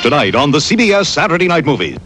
Tonight on the CBS Saturday Night Movies.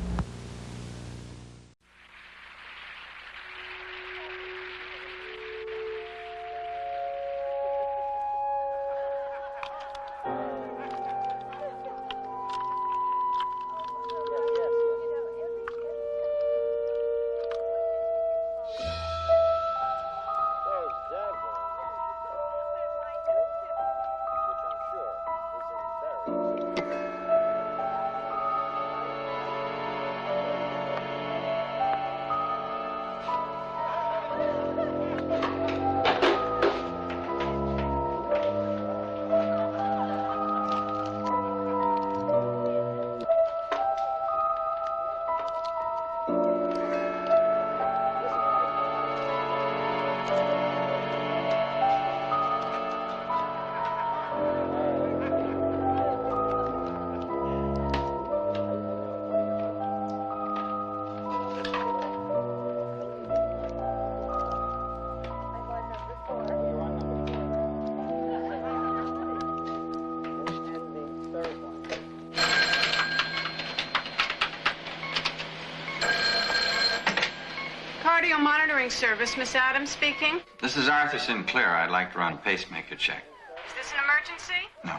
Monitoring service, Miss Adams speaking. This is Arthur Sinclair. I'd like to run a pacemaker check. Is this an emergency? No.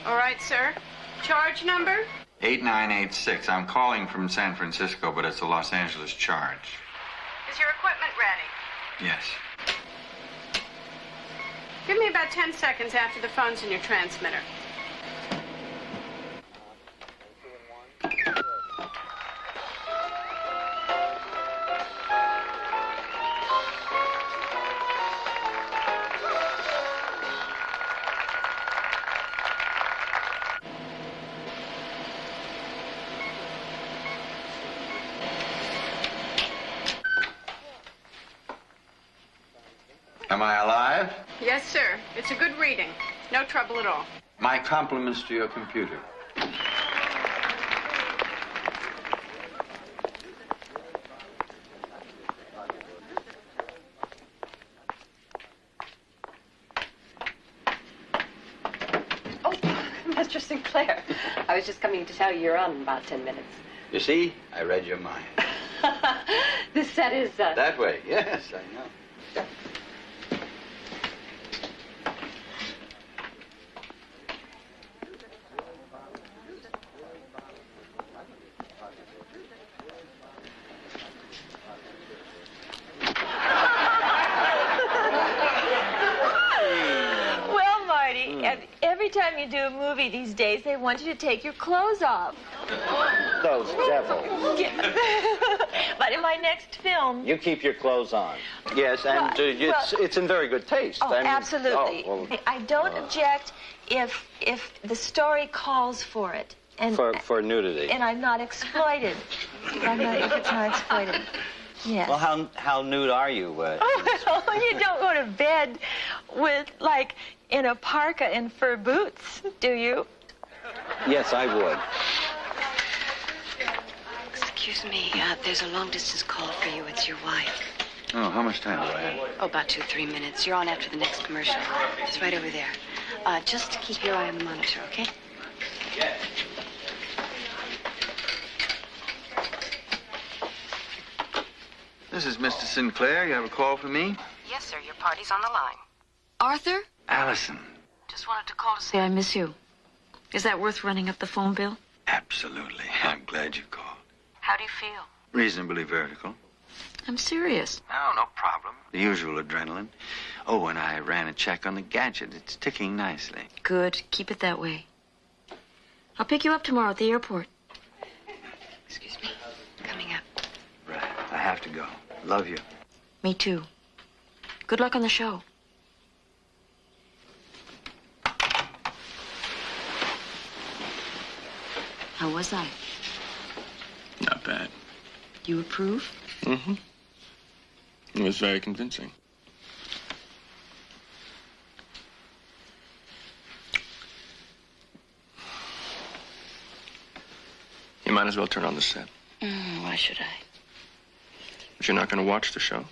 All right, sir. Charge number? 8986. I'm calling from San Francisco, but it's a Los Angeles charge. Is your equipment ready? Yes. Give me about 10 seconds after the phone's in your transmitter. Am I alive? Yes, sir. It's a good reading. No trouble at all. My compliments to your computer. Oh, Mr. Sinclair. I was just coming to tell you you're on in about 10 minutes. You see, I read your mind. This set is, That way, yes, I know. Every time you do a movie these days, they want you to take your clothes off. Those devils. But in my next film... You keep your clothes on. Yes, and it's in very good taste. Oh, absolutely. Oh, well, I don't object if the calls for it. And, for nudity. And I'm not exploited. If it's not exploited. Yes. Well, how nude are you? Well, you don't go to bed with, like, in a parka and fur boots, do you? Yes, I would. Excuse me, there's a long-distance call for you. It's your wife. Oh, how much time do I have? Oh, about 2-3 minutes. You're on after the next commercial. It's right over there. Just keep your eye on the monitor, okay? Yes. This is Mr. Sinclair. You have a call for me? Yes, sir. Your party's on the line. Arthur? Allison. Just wanted to call to say I miss you. Is that worth running up the phone bill? Absolutely. I'm glad you called. How do you feel? Reasonably vertical. I'm serious. No problem. The usual adrenaline. Oh, and I ran a check on the gadget. It's ticking nicely. Good. Keep it that way. I'll pick you up tomorrow at the airport. Excuse me. Coming up. Right. I have to go. Love you. Me too. Good luck on the show. How was I? Not bad. You approve? Mm-hmm. It was very convincing. You might as well turn on the set. Why should I? But you're not going to watch the show?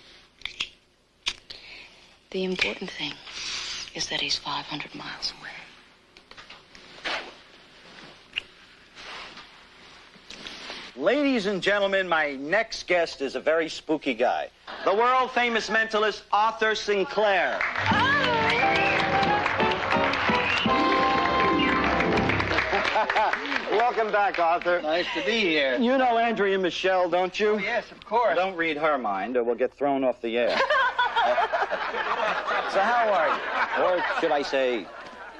The important thing is that he's 500 miles away. Ladies and gentlemen, my next guest is a very spooky guy. The world-famous mentalist Arthur Sinclair. Welcome back, Arthur. Nice to be here. You know Andrea Michelle, don't you? Oh, yes, of course. Don't read her mind, or we'll get thrown off the air. So how are you? Or should I say,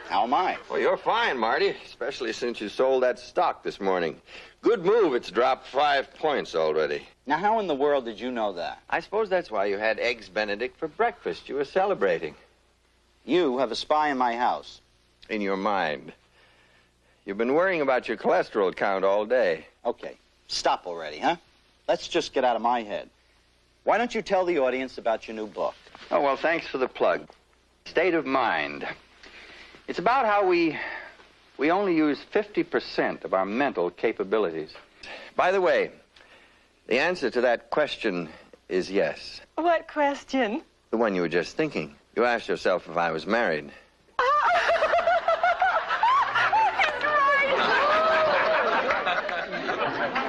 how am I? Well, you're fine, Marty, especially since you sold that stock this morning. Good move. It's dropped 5 points already. Now, how in the world did you know that? I suppose that's why you had Eggs Benedict for breakfast. You were celebrating. You have a spy in my house. In your mind. You've been worrying about your cholesterol count all day. Okay, stop already, huh? Let's just get out of my head. Why don't you tell the audience about your new book? Oh, well, thanks for the plug. State of Mind. It's about how we only use 50% of our mental capabilities. By the way, the answer to that question is yes. What question? The one you were just thinking. You asked yourself if I was married.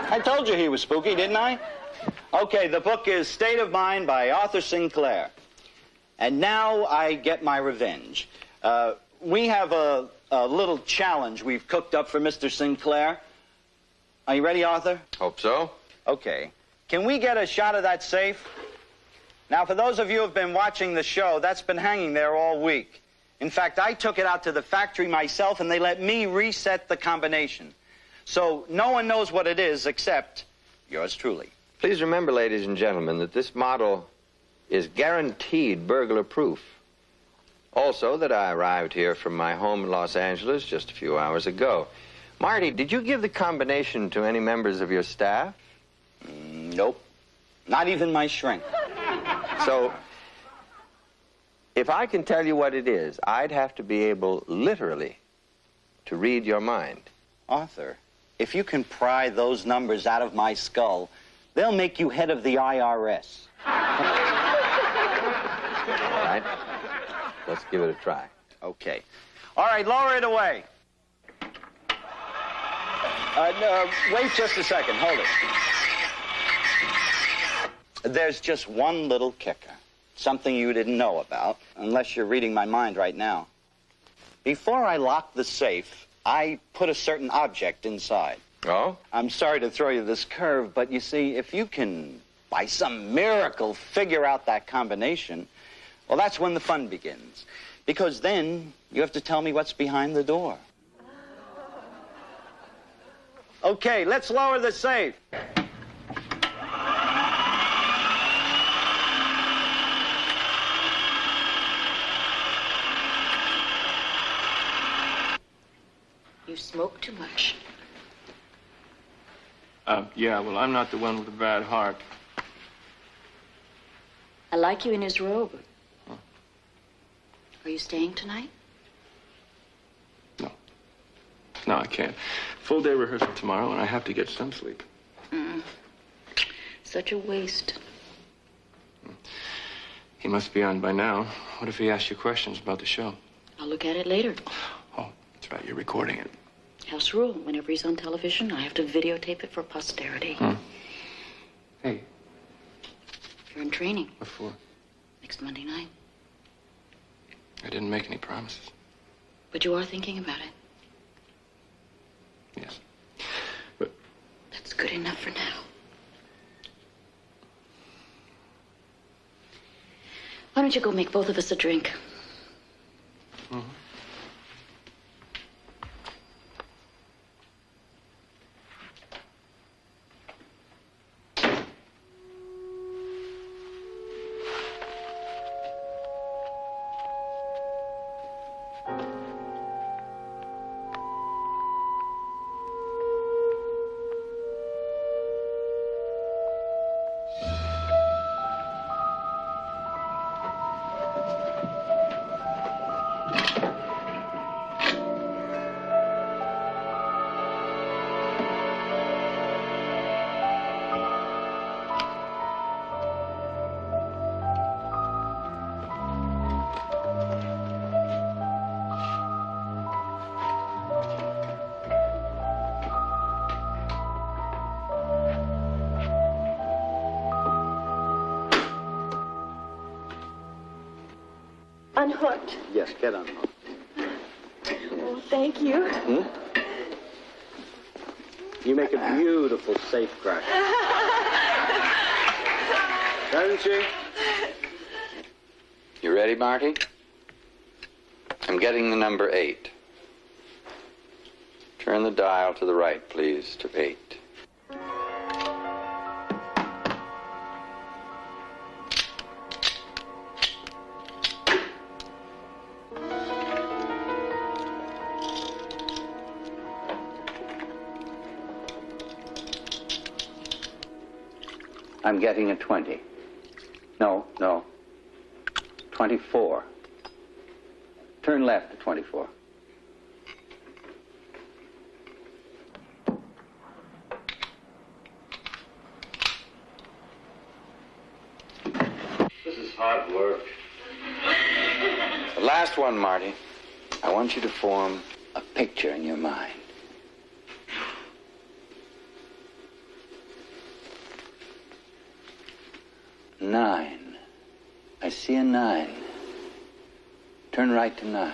I told you he was spooky, didn't I? Okay, the book is State of Mind by Arthur Sinclair. And now I get my revenge. We have a little challenge we've cooked up for Mr. Sinclair. Are you ready, Arthur? Hope so. Okay. Can we get a shot of that safe? Now, for those of you who have been watching the show, that's been hanging there all week. In fact, I took it out to the factory myself, and they let me reset the combination. So no one knows what it is except yours truly. Please remember, ladies and gentlemen, that this model is guaranteed burglar-proof. Also, that I arrived here from my home in Los Angeles just a few hours ago. Marty, did you give the combination to any members of your staff? Nope. Not even my shrink. So, if I can tell you what it is, I'd have to be able, literally, to read your mind. Arthur, if you can pry those numbers out of my skull, they'll make you head of the IRS. All right. Let's give it a try. Okay. All right, lower it away. No, wait just a second. Hold it. There's just one little kicker. Something you didn't know about, unless you're reading my mind right now. Before I locked the safe, I put a certain object inside. Oh? I'm sorry to throw you this curve, but you see, if you can, by some miracle, figure out that combination, well, that's when the fun begins. Because then you have to tell me what's behind the door. Okay, let's lower the safe. You smoke too much. Yeah, well, I'm not the one with a bad heart. I like you in his robe. Are you staying tonight? No. No, I can't. Full day rehearsal tomorrow, and I have to get some sleep. Such a waste. He must be on by now. What if he asks you questions about the show? I'll look at it later. Oh, that's right. You're recording it. House rule. Whenever he's on television, I have to videotape it for posterity. Hey. You're in training. What for? Next Monday night. I didn't make any promises. But you are thinking about it. Yes. But That's good enough for now. Why don't you go make both of us a drink? unhooked. Yes, get unhooked. Oh, thank you. You make a beautiful safe cracker. Doesn't she? You ready, Marty? I'm getting the number 8. Turn the dial to the right, please, to 8. I'm getting a 20. No. 24. Turn left to 24. This is hard work. The last one, Marty. I want you to form a picture in your mind. Nine. I see a 9. Turn right to 9.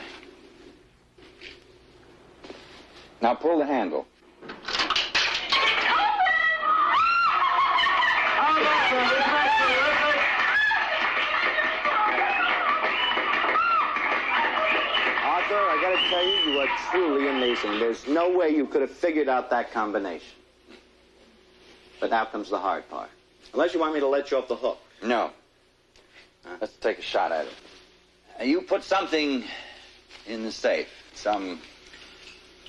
Now pull the handle. Arthur, I gotta tell you, you are truly amazing. There's no way you could have figured out that combination. But now comes the hard part. Unless you want me to let you off the hook. No. Let's take a shot at it. You put something in the safe. Some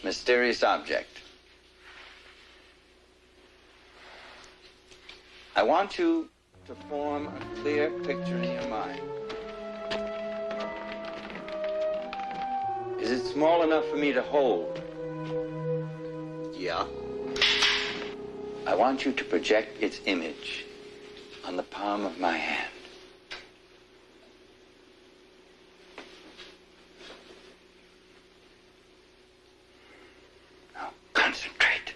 mysterious object. I want you to form a clear picture in your mind. Is it small enough for me to hold? Yeah. I want you to project its image on the palm of my hand. Now, concentrate.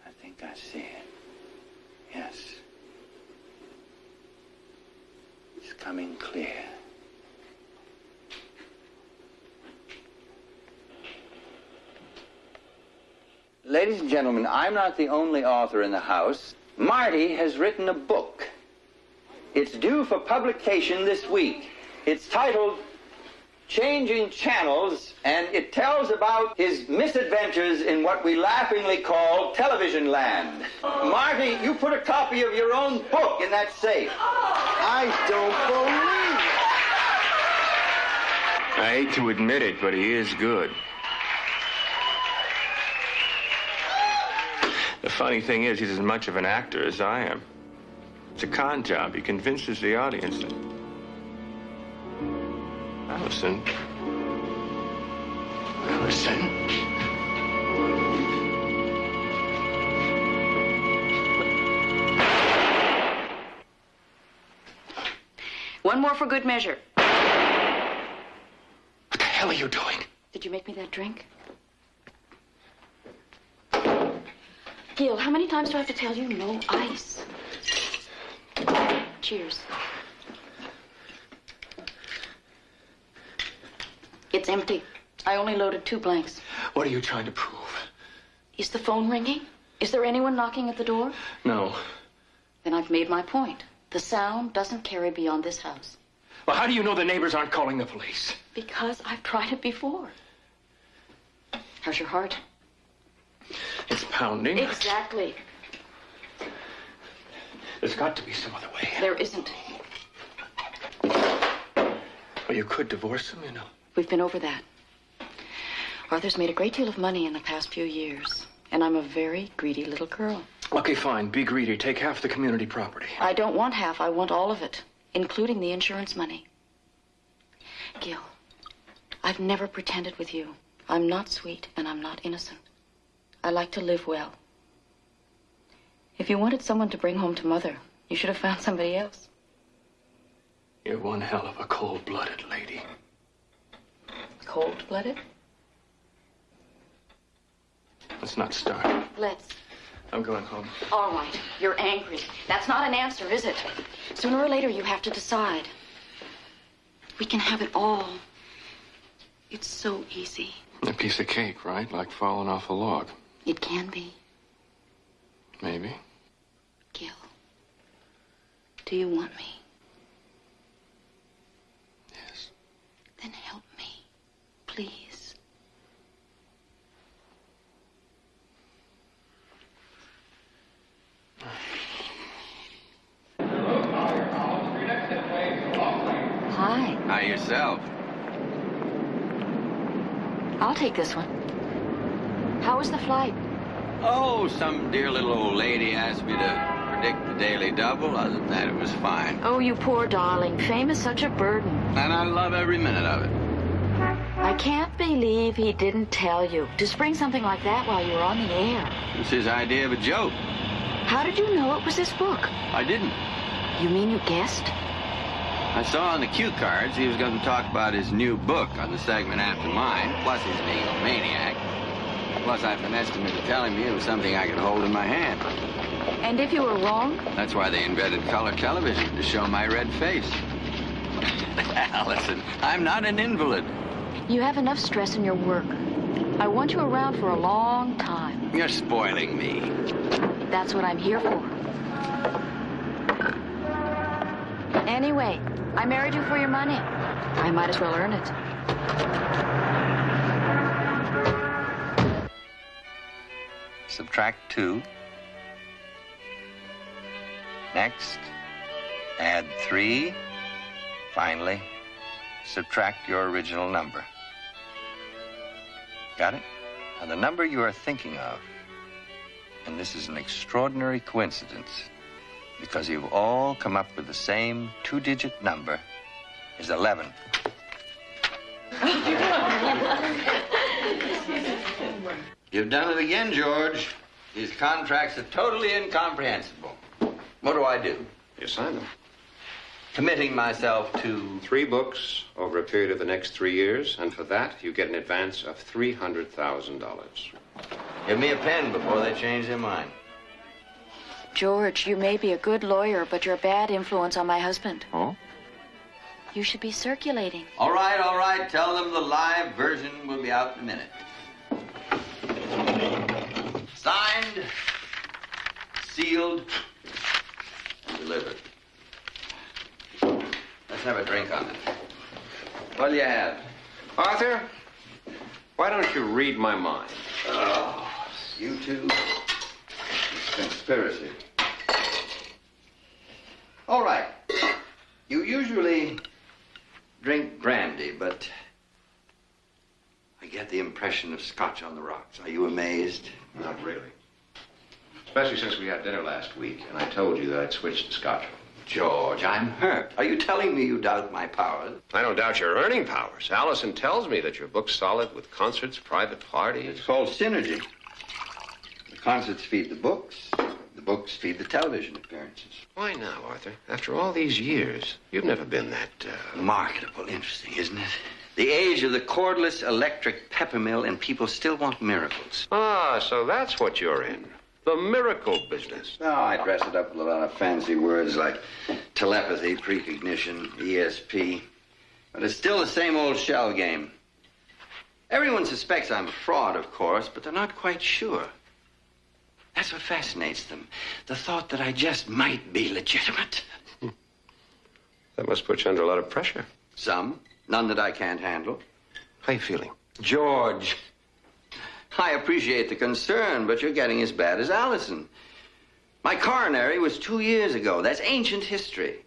I think I see it. Yes. It's coming clear. Ladies and gentlemen, I'm not the only author in the house. Marty has written a book. It's due for publication this week. It's titled Changing Channels, and it tells about his misadventures in what we laughingly call television land. Marty, you put a copy of your own book in that safe. I don't believe it. I hate to admit it, but he is good. The funny thing is, he's as much of an actor as I am. It's a con job. He convinces the audience that... Allison. One more for good measure. What the hell are you doing? Did you make me that drink? Gil, how many times do I have to tell you no ice? Cheers. It's empty. I only loaded 2 blanks. What are you trying to prove? Is the phone ringing? Is there anyone knocking at the door? No. Then I've made my point. The sound doesn't carry beyond this house. Well, how do you know the neighbors aren't calling the police? Because I've tried it before. How's your heart? It's pounding. Exactly. There's got to be some other way. There isn't. Well, you could divorce him, you know. We've been over that. Arthur's made a great deal of money in the past few years, and I'm a very greedy little girl. Okay, fine. Be greedy. Take half the community property. I don't want half. I want all of it, including the insurance money. Gil, I've never pretended with you. I'm not sweet, and I'm not innocent. I like to live well. If you wanted someone to bring home to Mother, you should have found somebody else. You're one hell of a cold-blooded lady. Cold-blooded? Let's not start. Let's. I'm going home. All right, you're angry. That's not an answer, is it? Sooner or later, you have to decide. We can have it all. It's so easy. A piece of cake, right? Like falling off a log. It can be. Maybe. Gil, do you want me? Yes. Then help me, please. Hi. Hi, yourself. I'll take this one. How was the flight? Oh, some dear little old lady asked me to predict the Daily Double. Other than that, it was fine. Oh, you poor darling. Fame is such a burden. And I love every minute of it. I can't believe he didn't tell you to spring something like that while you were on the air. It was his idea of a joke. How did you know it was his book? I didn't. You mean you guessed? I saw on the cue cards he was going to talk about his new book on the segment after mine, plus his being a maniac. Plus, I finessed him into telling me it was something I could hold in my hand. And if you were wrong? That's why they invented color television, to show my red face. Allison, I'm not an invalid. You have enough stress in your work. I want you around for a long time. You're spoiling me. That's what I'm here for. Anyway, I married you for your money. I might as well earn it. Subtract 2. Next, add 3. Finally, subtract your original number. Got it? Now, the number you are thinking of, and this is an extraordinary coincidence, because you've all come up with the same 2-digit number, is 11. You've done it again, George. These contracts are totally incomprehensible. What do I do? You sign them. Committing myself to... 3 books over a period of the next 3 years, and for that, you get an advance of $300,000. Give me a pen before they change their mind. George, you may be a good lawyer, but you're a bad influence on my husband. Oh? You should be circulating. All right, all right. Tell them the live version will be out in a minute. Signed, sealed, and delivered. Let's have a drink on it. What'll you have? Arthur, why don't you read my mind? Oh, you two. It's conspiracy. All right. You usually drink brandy, but I get the impression of scotch on the rocks. Are you amazed? Not really. Especially since we had dinner last week, and I told you that I'd switched to scotch. George, I'm hurt. Are you telling me you doubt my powers? I don't doubt your earning powers. Allison tells me that your book's solid with concerts, private parties. It's called synergy. The concerts feed the books feed the television appearances. Why now, Arthur? After all these years, you've never been that, Marketable, interesting, isn't it? The age of the cordless electric pepper mill, and people still want miracles. Ah, so that's what you're in. The miracle business. No, I dress it up with a lot of fancy words like telepathy, precognition, ESP. But it's still the same old shell game. Everyone suspects I'm a fraud, of course, but they're not quite sure. That's what fascinates them. The thought that I just might be legitimate. That must put you under a lot of pressure. Some. None that I can't handle. How are you feeling? George, I appreciate the concern, but you're getting as bad as Allison. My coronary was 2 years ago. That's ancient history.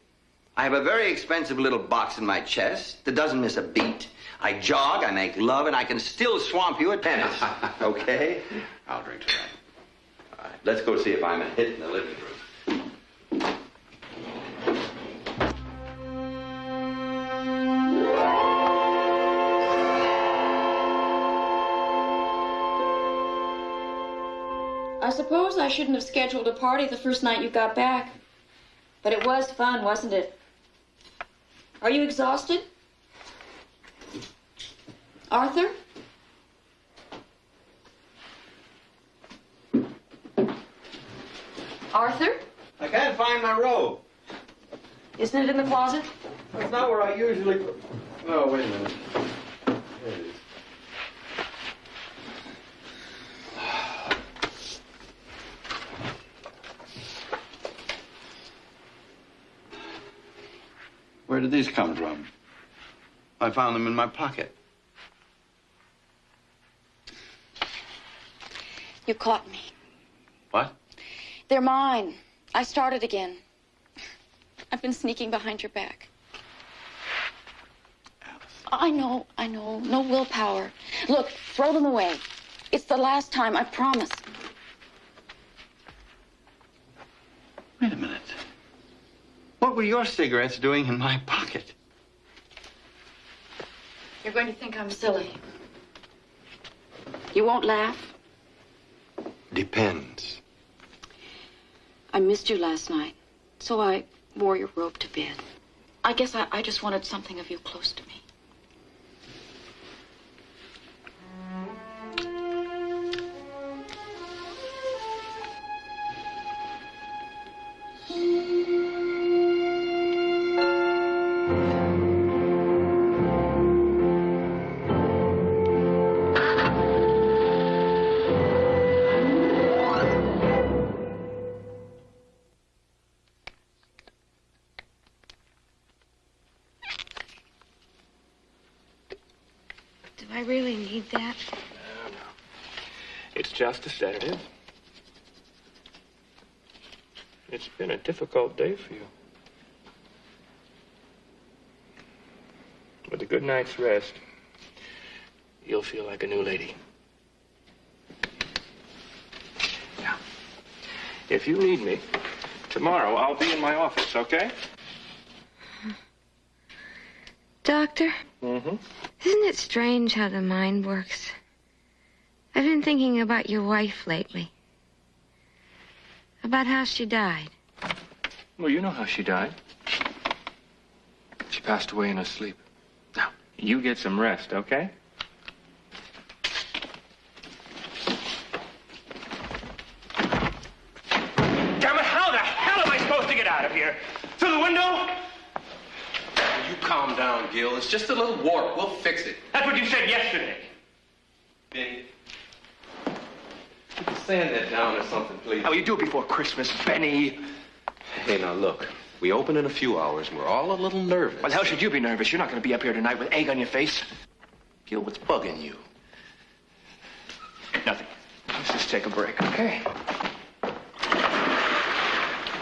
I have a very expensive little box in my chest that doesn't miss a beat. I jog, I make love, and I can still swamp you at tennis. Okay? I'll drink to that. All right, let's go see if I'm a hit in the living room. I suppose I shouldn't have scheduled a party the first night you got back. But it was fun, wasn't it? Are you exhausted? Arthur? Arthur? I can't find my robe. Isn't it in the closet? That's not where I usually put... Oh, wait a minute. There it is. Where did these come from? I found them in my pocket. You caught me. What? They're mine. I started again. I've been sneaking behind your back. Allison. I know. No willpower. Look, throw them away. It's the last time, I promise. Wait a minute. What were your cigarettes doing in my pocket? You're going to think I'm silly. You won't laugh? Depends. I missed you last night, so I wore your robe to bed. I guess I just wanted something of you close to me. Do I really need that? No. It's just a sedative. It's been a difficult day for you. With a good night's rest, you'll feel like a new lady. Now, if you need me, tomorrow I'll be in my office, okay? Doctor? Mm-hmm. Isn't it strange how the mind works? I've been thinking about your wife lately. About how she died. Well, you know how she died. She passed away in her sleep. Now, you get some rest, okay? Damn it, how the hell am I supposed to get out of here? Through the window? You calm down, Gil. It's just a little warp. We'll fix it. That's what you said yesterday. Benny, sand that down or something, please. How will you do it before Christmas, Benny? Hey, now look. We open in a few hours, and we're all a little nervous. Well, how should you be nervous? You're not going to be up here tonight with egg on your face. Gil, what's bugging you? Nothing. Let's just take a break, okay?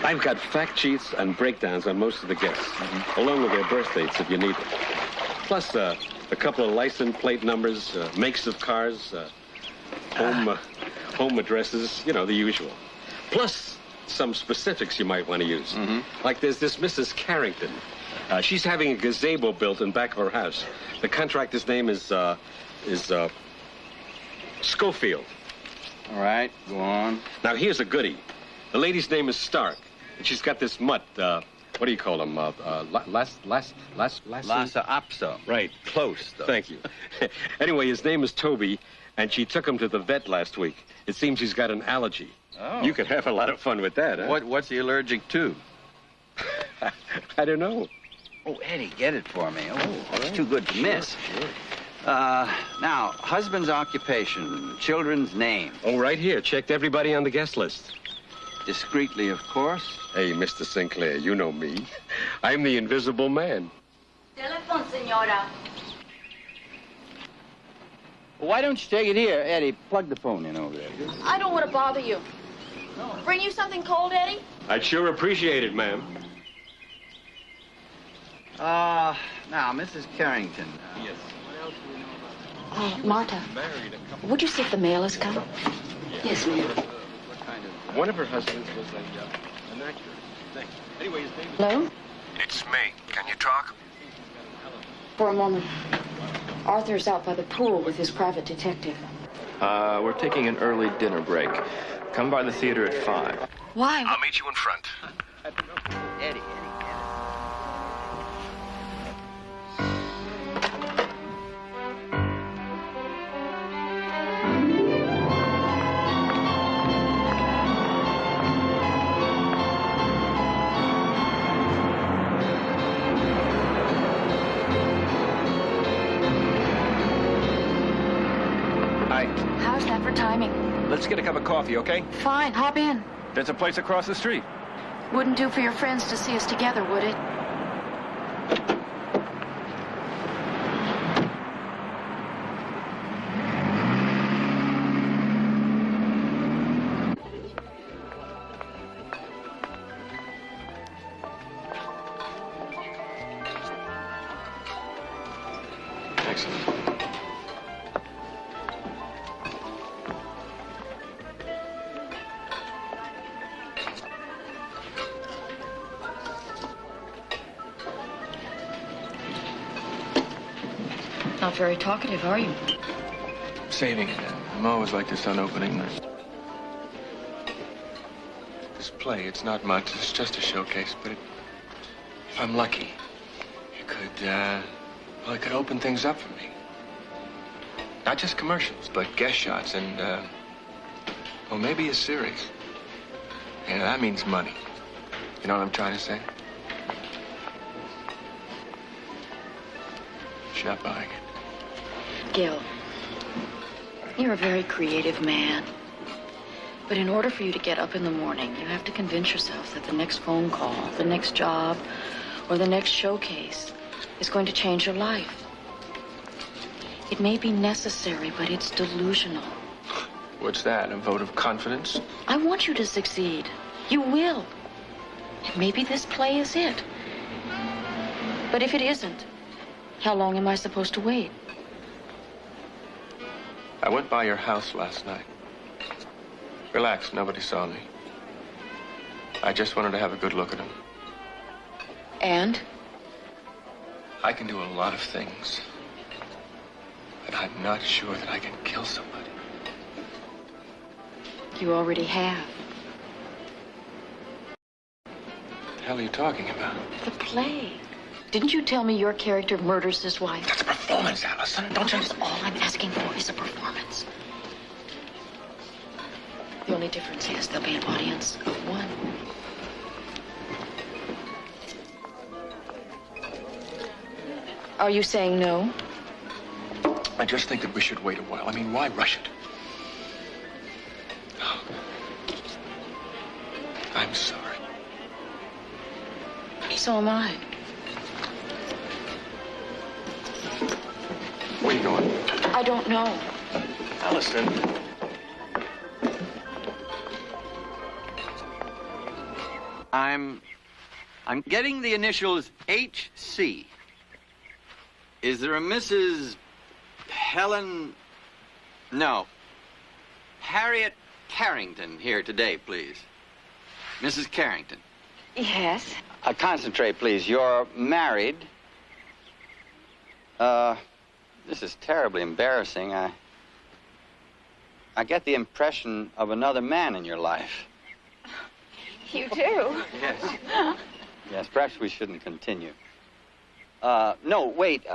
I've got fact sheets and breakdowns on most of the guests, along with their birth dates if you need them. Plus a couple of license plate numbers, makes of cars, home addresses, you know, the usual. Plus some specifics you might want to use. Like there's this Mrs. Carrington. She's having a gazebo built in back of her house. The contractor's name is Schofield. All right, go on. Now, here's a goodie. The lady's name is Stark, and she's got this mutt, what do you call him? Lhasa Apso. Right. Close, though. Thank you. Anyway, his name is Toby, and she took him to the vet last week. It seems he's got an allergy. Oh. You could have a lot of fun with that, huh? What's he allergic to? I don't know. Oh, Eddie, get it for me. Oh, that's too good to miss. Sure. Now, husband's occupation, children's name. Oh, right here. Checked everybody on the guest list. Discreetly, of course. Hey, Mr. Sinclair, you know me. I'm the invisible man. Telephone, senora. Why don't you take it here? Eddie, plug the phone in over there. I don't want to bother you. Bring you something cold, Eddie? I'd sure appreciate it, ma'am. Now, Mrs. Carrington. Yes. What else do we know about Marta, would you see if the mail has come? Yes, ma'am. what kind of... One of her husbands was an actor. Thanks. Anyway, his name is... Hello? It's me. Can you talk? For a moment. Arthur's out by the pool with his private detective. We're taking an early dinner break. Come by the theater at 5. Why? I'll meet you in front. Eddie. for timing. Let's get a cup of coffee, okay? Fine, hop in. There's a place across the street. Wouldn't do for your friends to see us together, would it? Excellent. Not very talkative, are you? Saving it. I'm always like this on opening night. This play, it's not much. It's just a showcase, but if I'm lucky, it could, well, it could open things up for me. Not just commercials, but guest shots and, well, maybe a series. Yeah, that means money. You know what I'm trying to say? Shop buying it. Gil, you're a very creative man. But in order for you to get up in the morning, you have to convince yourself that the next phone call, the next job, or the next showcase is going to change your life. It may be necessary, but it's delusional. What's that, a vote of confidence? I want you to succeed. You will. And maybe this play is it. But if it isn't, how long am I supposed to wait? I went by your house last night. Relax, nobody saw me. I just wanted to have a good look at him. And? I can do a lot of things. But I'm not sure that I can kill somebody. You already have. What the hell are you talking about? The play. Didn't you tell me your character murders his wife? That's a performance, Allison. Don't you... That's all I'm asking for is a performance. The only difference is there'll be an audience of one. Are you saying no? I just think that we should wait a while. I mean, why rush it? Oh. I'm sorry. So am I. Where are you going? I don't know. Allison. I'm getting the initials H.C. Is there a Mrs. Helen... No. Harriet Carrington here today, please. Mrs. Carrington. Yes. Concentrate, please. You're married. This is terribly embarrassing. I get the impression of another man in your life. You do? Yes. Yes, perhaps we shouldn't continue. No, wait.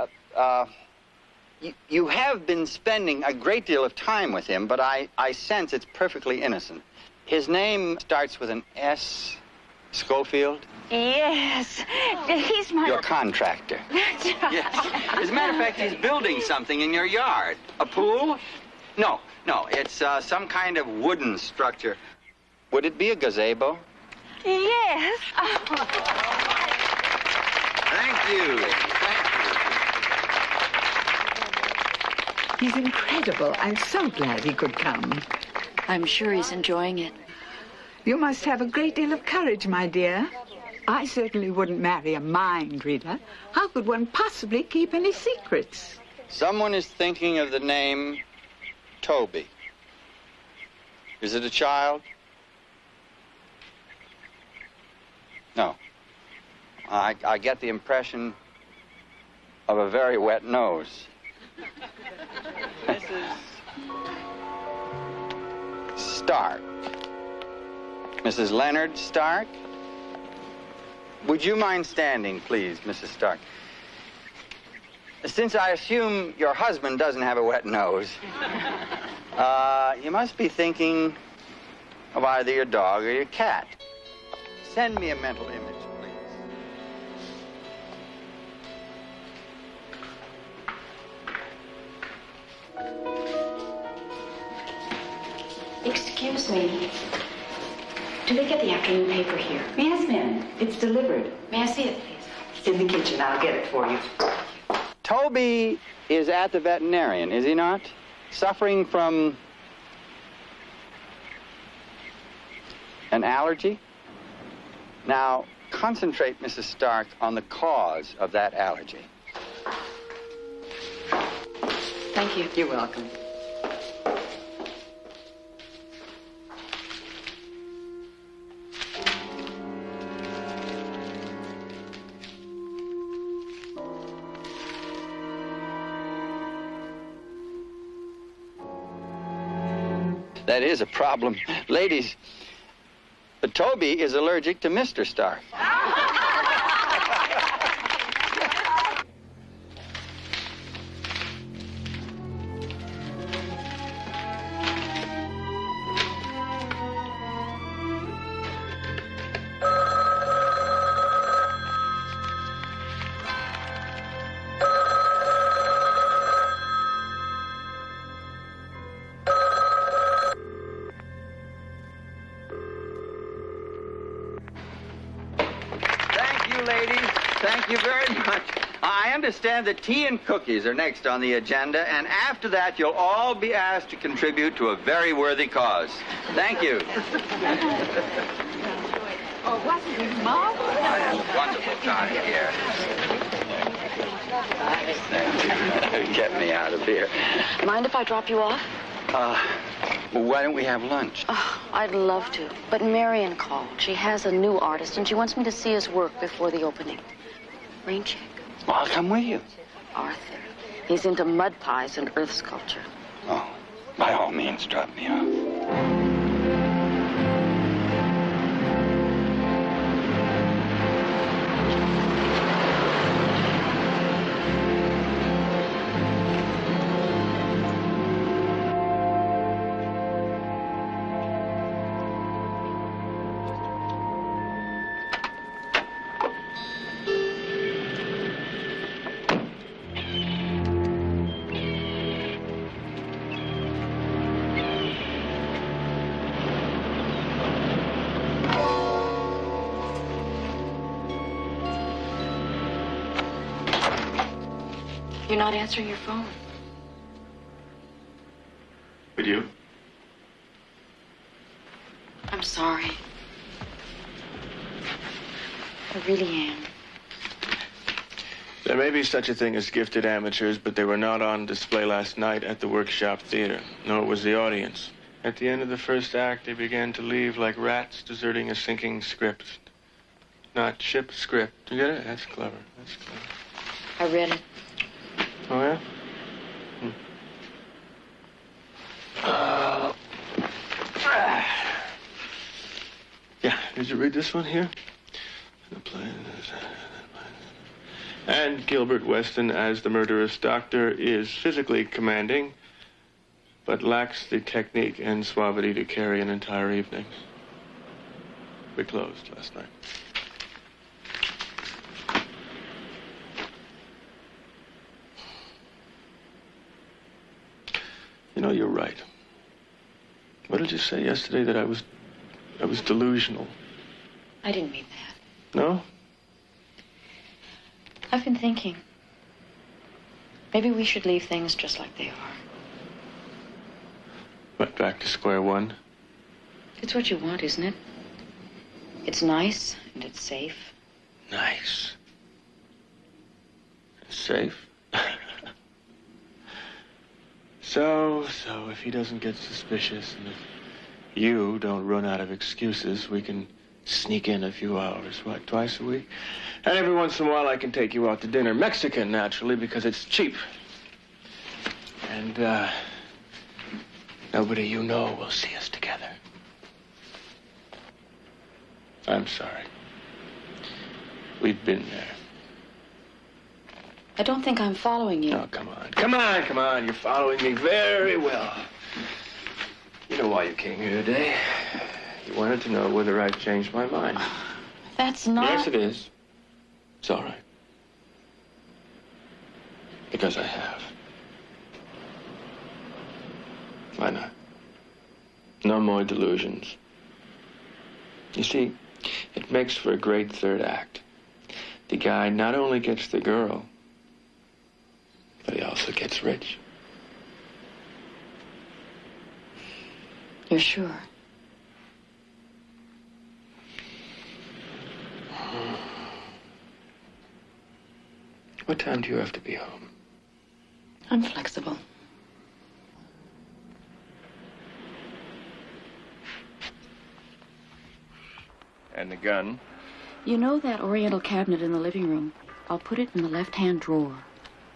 You have been spending a great deal of time with him, but I sense it's perfectly innocent. His name starts with an S. Schofield? Yes. He's my... Your contractor. That's right. Yes. As a matter of fact, he's building something in your yard. A pool? No. It's some kind of wooden structure. Would it be a gazebo? Yes. Thank you. He's incredible. I'm so glad he could come. I'm sure he's enjoying it. You must have a great deal of courage, my dear. I certainly wouldn't marry a mind reader. How could one possibly keep any secrets? Someone is thinking of the name Toby. Is it a child? No. I get the impression of a very wet nose. Mrs. Stark. Mrs. Leonard Stark? Would you mind standing, please, Mrs. Stark? Since I assume your husband doesn't have a wet nose, you must be thinking of either your dog or your cat. Send me a mental image, please. Excuse me. Do they get the afternoon paper here? Yes, ma'am. It's delivered. May I see it, please? It's in the kitchen. I'll get it for you. Toby is at the veterinarian, is he not? Suffering from an allergy? Now, concentrate, Mrs. Stark, on the cause of that allergy. Thank you. You're welcome. That is a problem. Ladies, Toby is allergic to Mr. Stark. Thank you very much. I understand that tea and cookies are next on the agenda, and after that, you'll all be asked to contribute to a very worthy cause. Thank you. Oh, wasn't it marvelous? Wonderful time here. Get me out of here. Mind if I drop you off? Well, why don't we have lunch? Oh, I'd love to. But Marion called. She has a new artist, and she wants me to see his work before the opening. Rain check. Well, I'll come with you. Arthur. He's into mud pies and earth sculpture. Oh, by all means, drop me off. You're not answering your phone. Would you? I'm sorry. I really am. There may be such a thing as gifted amateurs, but they were not on display last night at the Workshop Theater. Nor was the audience. At the end of the first act, they began to leave like rats deserting a sinking script. Not ship script. You get it? That's clever. That's clever. I read it. Oh, yeah? Yeah, did you read this one here? And Gilbert Weston as the murderous doctor is physically commanding, but lacks the technique and suavity to carry an entire evening. We closed last night. You know, you're right. What did you say yesterday? That I was delusional. I didn't mean that. No? I've been thinking. Maybe we should leave things just like they are. What, back to square one? It's what you want, isn't it? It's nice and it's safe. Nice. It's safe. So, if he doesn't get suspicious and if you don't run out of excuses, we can sneak in a few hours, what, twice a week? And every once in a while I can take you out to dinner. Mexican, naturally, because it's cheap. And, nobody you know will see us together. I'm sorry. We've been there. I don't think I'm following you. Oh, come on. Come on. You're following me very well. You know why you came here today. You wanted to know whether I'd changed my mind. That's not... Yes, it is. It's all right. Because I have. Why not? No more delusions. You see, it makes for a great third act. The guy not only gets the girl, but he also gets rich. You're sure? What time do you have to be home? I'm flexible. And the gun? You know that oriental cabinet in the living room? I'll put it in the left-hand drawer.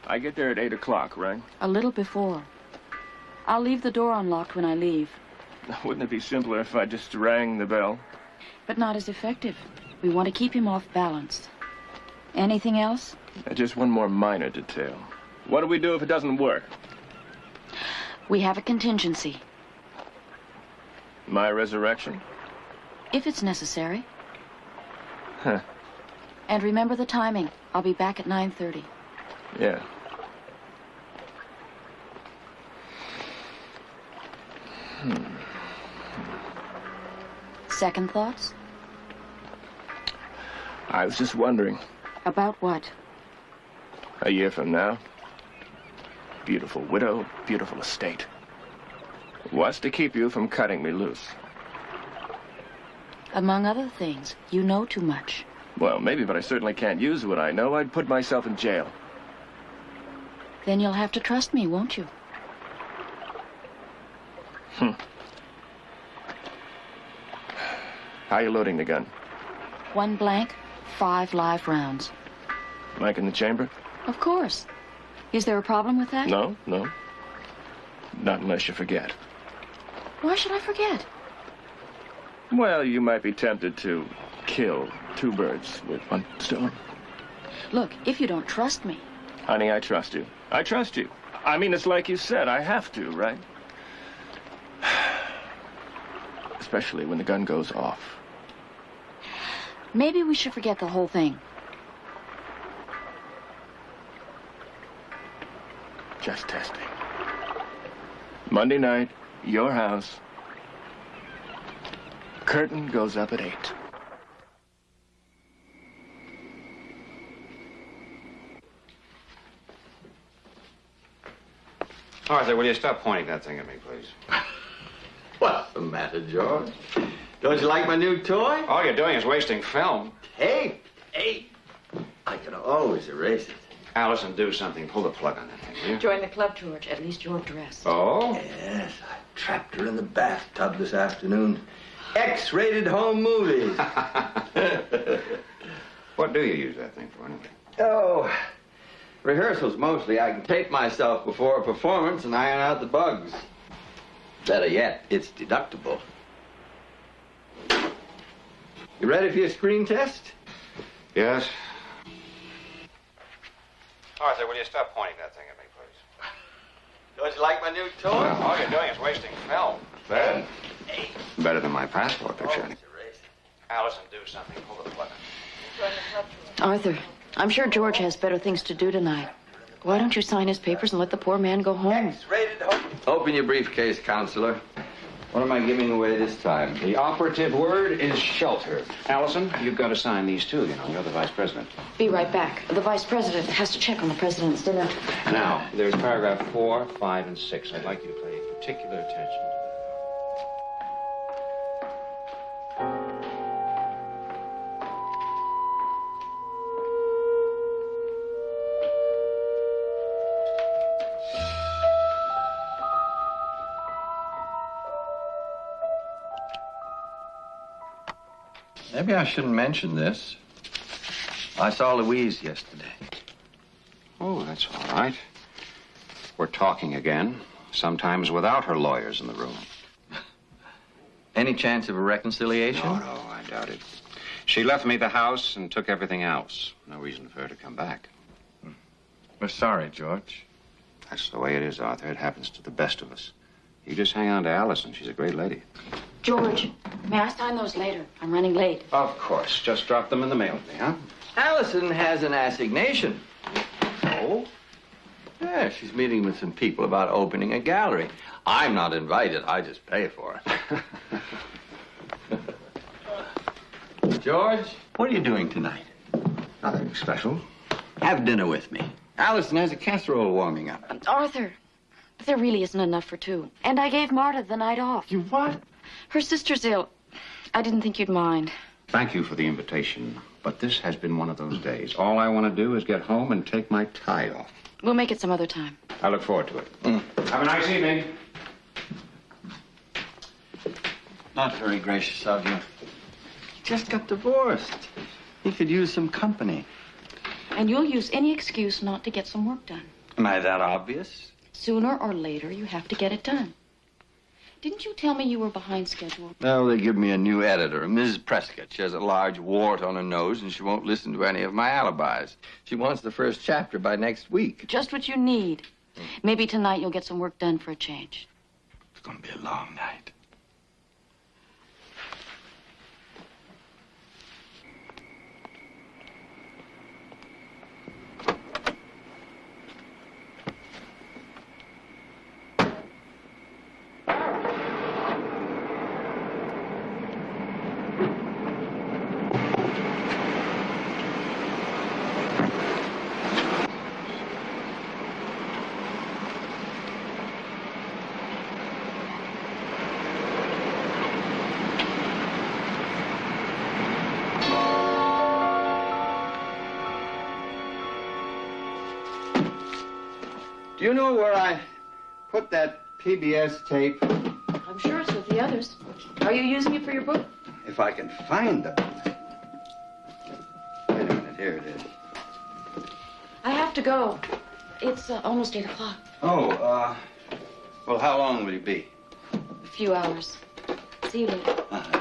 I get there at 8 o'clock, right? A little before. I'll leave the door unlocked when I leave. Wouldn't it be simpler if I just rang the bell? But not as effective. We want to keep him off balance. Anything else? Just one more minor detail. What do we do if it doesn't work? We have a contingency. My resurrection? If it's necessary. Huh. And remember the timing. I'll be back at 9:30. Yeah. Second thoughts? I was just wondering. About what? A year from now, beautiful widow, beautiful estate. What's to keep you from cutting me loose? Among other things, you know too much. Well, maybe, but I certainly can't use what I know. I'd put myself in jail. Then you'll have to trust me, won't you? How are you loading the gun? 1 blank, 5 live rounds. Like in the chamber? Of course. Is there a problem with that? No. Not unless you forget. Why should I forget? Well, you might be tempted to kill 2 birds with 1 stone. Look, if you don't trust me... Honey, I trust you. I trust you. I mean, it's like you said, I have to, right? Especially when the gun goes off. Maybe we should forget the whole thing. Just testing. Monday night, your house. Curtain goes up at 8. Arthur, will you stop pointing that thing at me, please? What's the matter, George? Don't you like my new toy? All you're doing is wasting film. Hey, I can always erase it. Allison, do something. Pull the plug on that thing, will you? Join the club, George. At least you're dressed. Oh? Yes, I trapped her in the bathtub this afternoon. X-rated home movies. What do you use that thing for, anyway? Oh, rehearsals mostly. I can tape myself before a performance and iron out the bugs. Better yet, it's deductible. You ready for your screen test? Yes. Arthur, will you stop pointing that thing at me, please? Don't you like my new toy? Well, all you're doing is wasting film. Ben. Better than my passport picture. Allison, do something. Pull the plug. Arthur, I'm sure George has better things to do tonight. Why don't you sign his papers and let the poor man go home? X-rated home. Open your briefcase, counselor. What am I giving away this time? The operative word is shelter. Allison, you've got to sign these too, you know. You're the vice president. Be right back. The vice president has to check on the president's dinner. Now, there's paragraph 4, 5, and 6. I'd like you to pay particular attention. Maybe I shouldn't mention this. I saw Louise yesterday. Oh, that's all right. We're talking again, sometimes without her lawyers in the room. Any chance of a reconciliation? No, I doubt it. She left me the house and took everything else. No reason for her to come back. We're sorry, George. That's the way it is, Arthur. It happens to the best of us. You just hang on to Allison. She's a great lady. George, may I sign those later? I'm running late. Of course. Just drop them in the mail to me, huh? Allison has an assignation. Oh? Yeah, she's meeting with some people about opening a gallery. I'm not invited. I just pay for it. George, what are you doing tonight? Nothing special. Have dinner with me. Allison has a casserole warming up. Arthur, there really isn't enough for two. And I gave Marta the night off. You what? Her sister's ill. I didn't think you'd mind. Thank you for the invitation, but this has been one of those days. All I want to do is get home and take my tie off. We'll make it some other time. I look forward to it. Have a nice evening. Not very gracious of you. He just got divorced. He could use some company. And you'll use any excuse not to get some work done. Am I that obvious? Sooner or later, you have to get it done. Didn't you tell me you were behind schedule? No, they give me a new editor, Mrs. Prescott. She has a large wart on her nose, and she won't listen to any of my alibis. She wants the first chapter by next week. Just what you need. Maybe tonight you'll get some work done for a change. It's going to be a long night. Do you know where I put that PBS tape? I'm sure it's with the others. Are you using it for your book? If I can find them. Wait a minute, here it is. I have to go. It's almost 8 o'clock. Oh, well, how long will you be? A few hours. See you later. Uh-huh.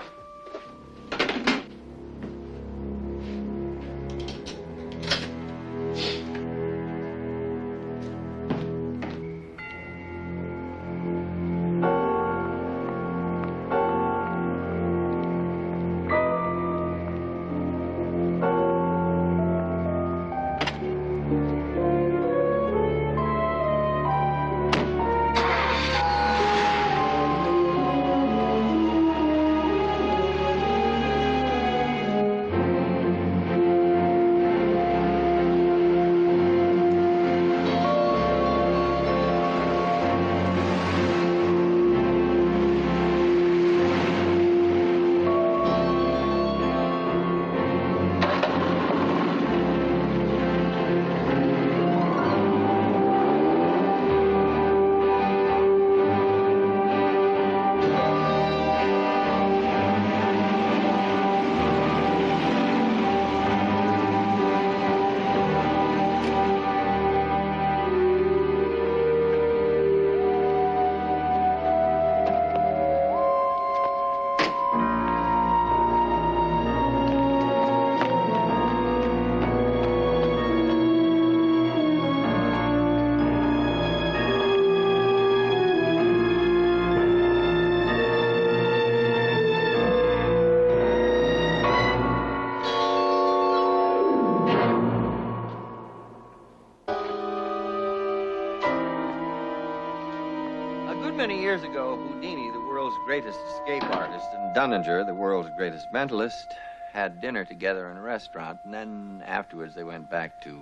Many years ago, Houdini, the world's greatest escape artist, and Dunninger, the world's greatest mentalist, had dinner together in a restaurant, and then afterwards they went back to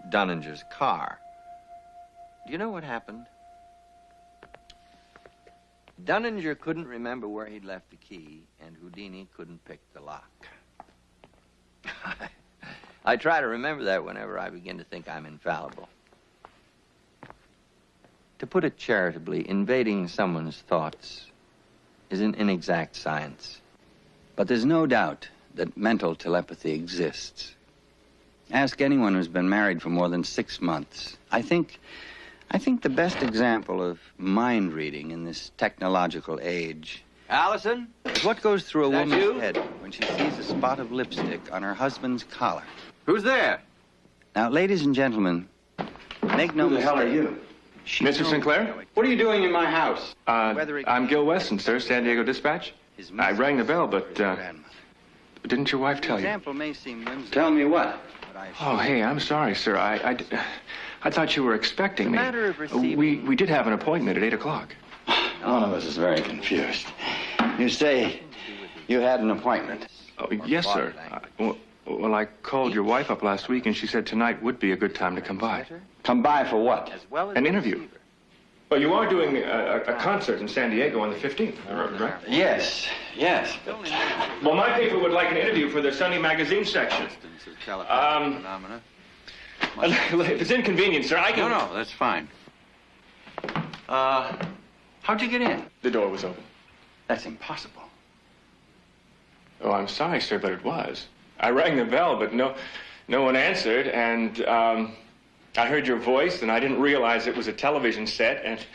Dunninger's car. Do you know what happened? Dunninger couldn't remember where he'd left the key, and Houdini couldn't pick the lock. I try to remember that whenever I begin to think I'm infallible. To put it charitably, invading someone's thoughts is an inexact science. But there's no doubt that mental telepathy exists. Ask anyone who's been married for more than 6 months. I think the best example of mind reading in this technological age, Allison, is what goes through a woman's head when she sees a spot of lipstick on her husband's collar. Who's there? Now, ladies and gentlemen, make no mistake. Who the hell are you? Mr. Sinclair? What are you doing in my house? I'm Gil Weston, sir, San Diego Dispatch. I rang the bell, but didn't your wife tell you? Example may seem whimsical. Tell me what? Oh, hey, I'm sorry, sir. I thought you were expecting me. matter of receiving- We did have an appointment at 8 o'clock. One of us is very confused. You say you had an appointment. Oh, yes, sir. Well, I called your wife up last week, and she said tonight would be a good time to come by. Come by for what? An interview. Well, you are doing a concert in San Diego on the 15th, right? Yes, but... Well, my paper would like an interview for their Sunday magazine section. If it's inconvenient, sir, I can... No, that's fine. How'd you get in? The door was open. That's impossible. Oh, I'm sorry, sir, but it was. I rang the bell, but no one answered, and I heard your voice, and I didn't realize it was a television set, and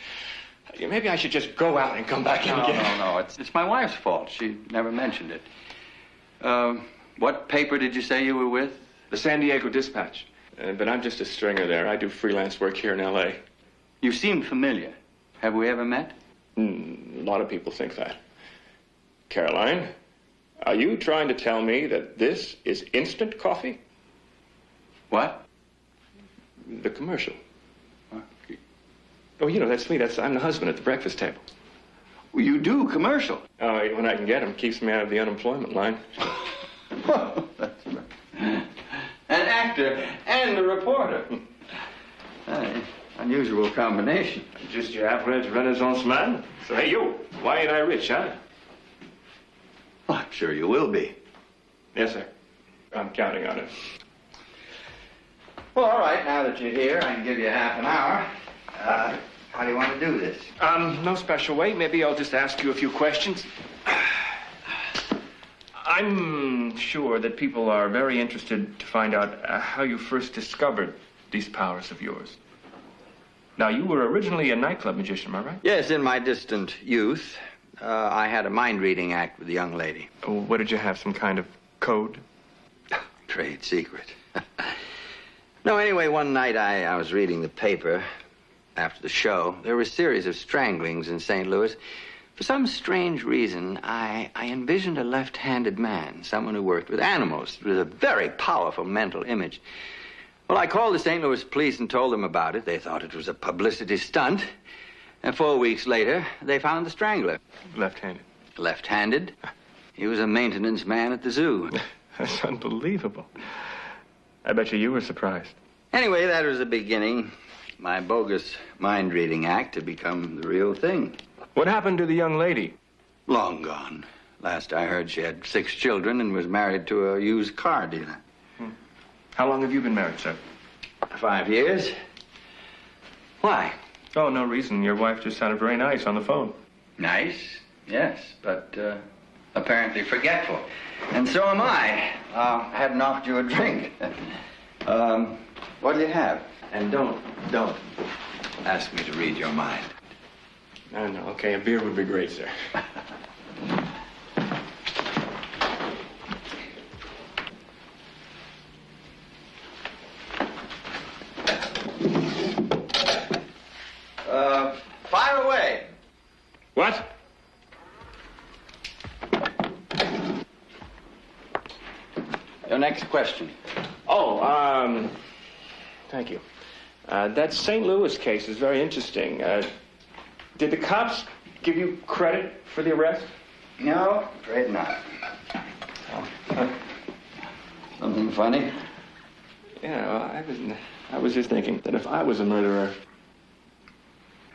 maybe I should just go out and come back in again. No, it's my wife's fault. She never mentioned it. What paper did you say you were with? The San Diego Dispatch. But I'm just a stringer there. I do freelance work here in L.A. You seem familiar. Have we ever met? A lot of people think that. Caroline, are you trying to tell me that this is instant coffee? What? The commercial. Oh, that's me. I'm the husband at the breakfast table. Well, you do commercial. Oh, when I can get him, keeps me out of the unemployment line. That's right. An actor and a reporter. Unusual combination. Just your average Renaissance man. So, hey, you, why ain't I rich, huh? Well, I'm sure you will be. Yes, sir. I'm counting on it. Well, all right, now that you're here, I can give you half an hour. How do you want to do this? No special way. Maybe I'll just ask you a few questions. I'm sure that people are very interested to find out how you first discovered these powers of yours. Now, you were originally a nightclub magician, am I right? Yes, in my distant youth, I had a mind-reading act with a young lady. Oh, what did you have, some kind of code? Trade secret. No, anyway, one night I was reading the paper after the show. There were a series of stranglings in St. Louis. For some strange reason, I envisioned a left-handed man, someone who worked with animals, with a very powerful mental image. Well, I called the St. Louis police and told them about it. They thought it was a publicity stunt. And 4 weeks later, they found the strangler. Left-handed? Left-handed. He was a maintenance man at the zoo. That's unbelievable. I bet you were surprised. Anyway, that was the beginning. My bogus mind-reading act had become the real thing. What happened to the young lady? Long gone. Last I heard, she had 6 children and was married to a used car dealer. How long have you been married, sir? 5 years. Why? Oh, no reason. Your wife just sounded very nice on the phone. Nice, yes, but apparently forgetful. And so am I. I hadn't offered you a drink. What do you have? And don't ask me to read your mind. No, okay, a beer would be great, sir. Fire away. What? Your next question. Oh, thank you. That St. Louis case is very interesting. Did the cops give you credit for the arrest? No, afraid not. Something funny? Yeah, well, I was just thinking that if I was a murderer,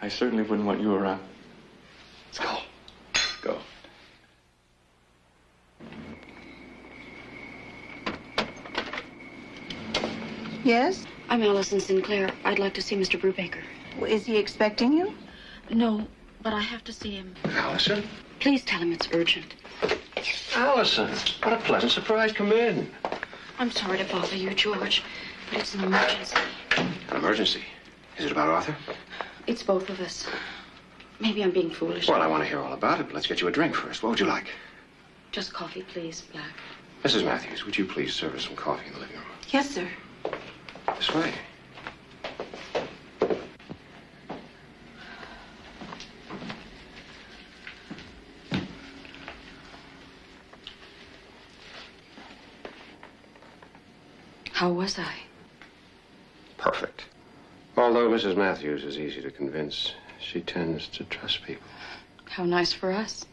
I certainly wouldn't want you around. Let's go. Go. Yes? I'm Allison Sinclair. I'd like to see Mr. Brubaker. Is he expecting you? No, but I have to see him. Allison? Please tell him it's urgent. Allison, what a pleasant surprise. Come in. I'm sorry to bother you, George, but it's an emergency. An emergency? Is it about Arthur? It's both of us. Maybe I'm being foolish. Well, I want to hear all about it, but let's get you a drink first. What would you like? Just coffee, please, Black. Mrs. Matthews, would you please serve us some coffee in the living room? Yes, sir. This way. How was I? Perfect. Although Mrs. Matthews is easy to convince, she tends to trust people. How nice for us.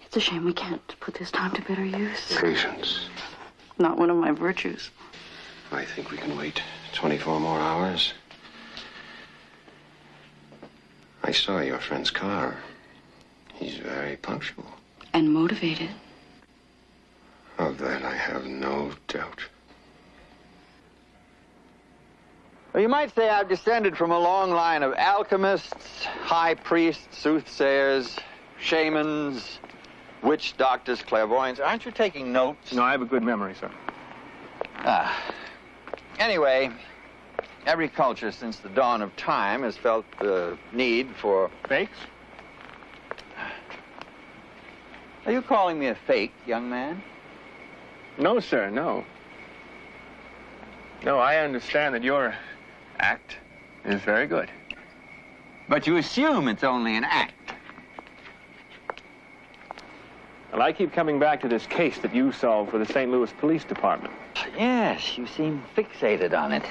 It's a shame we can't put this time to better use. Patience. Not one of my virtues. I think we can wait 24 more hours. I saw your friend's car. He's very punctual. And motivated. Of that I have no doubt. Well, you might say I've descended from a long line of alchemists, high priests, soothsayers, shamans, witch doctors, clairvoyants. Aren't you taking notes? No, I have a good memory, sir. Anyway, every culture since the dawn of time has felt the need for... Fakes? Are you calling me a fake, young man? No, sir, no. No, I understand that your act is very good. But you assume it's only an act. Well, I keep coming back to this case that you solved for the St. Louis Police Department. Yes, you seem fixated on it.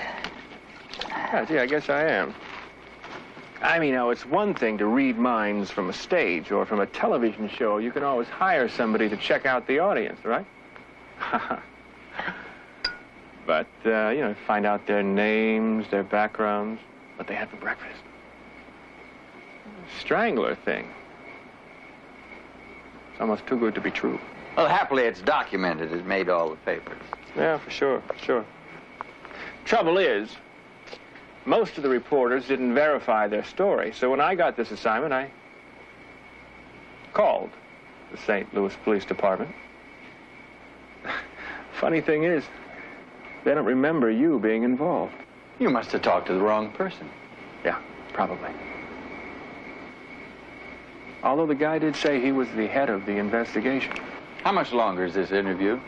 Yeah, gee, I guess I am. I mean, now, it's one thing to read minds from a stage or from a television show. You can always hire somebody to check out the audience, right? But, find out their names, their backgrounds, what they had for breakfast. Strangler thing. It's almost too good to be true. Well, happily, it's documented. It made all the papers. Yeah, for sure, sure. Trouble is, most of the reporters didn't verify their story. So when I got this assignment, I called the St. Louis Police Department. Funny thing is, they don't remember you being involved. You must have talked to the wrong person. Yeah, probably. Although the guy did say he was the head of the investigation. How much longer is this interview?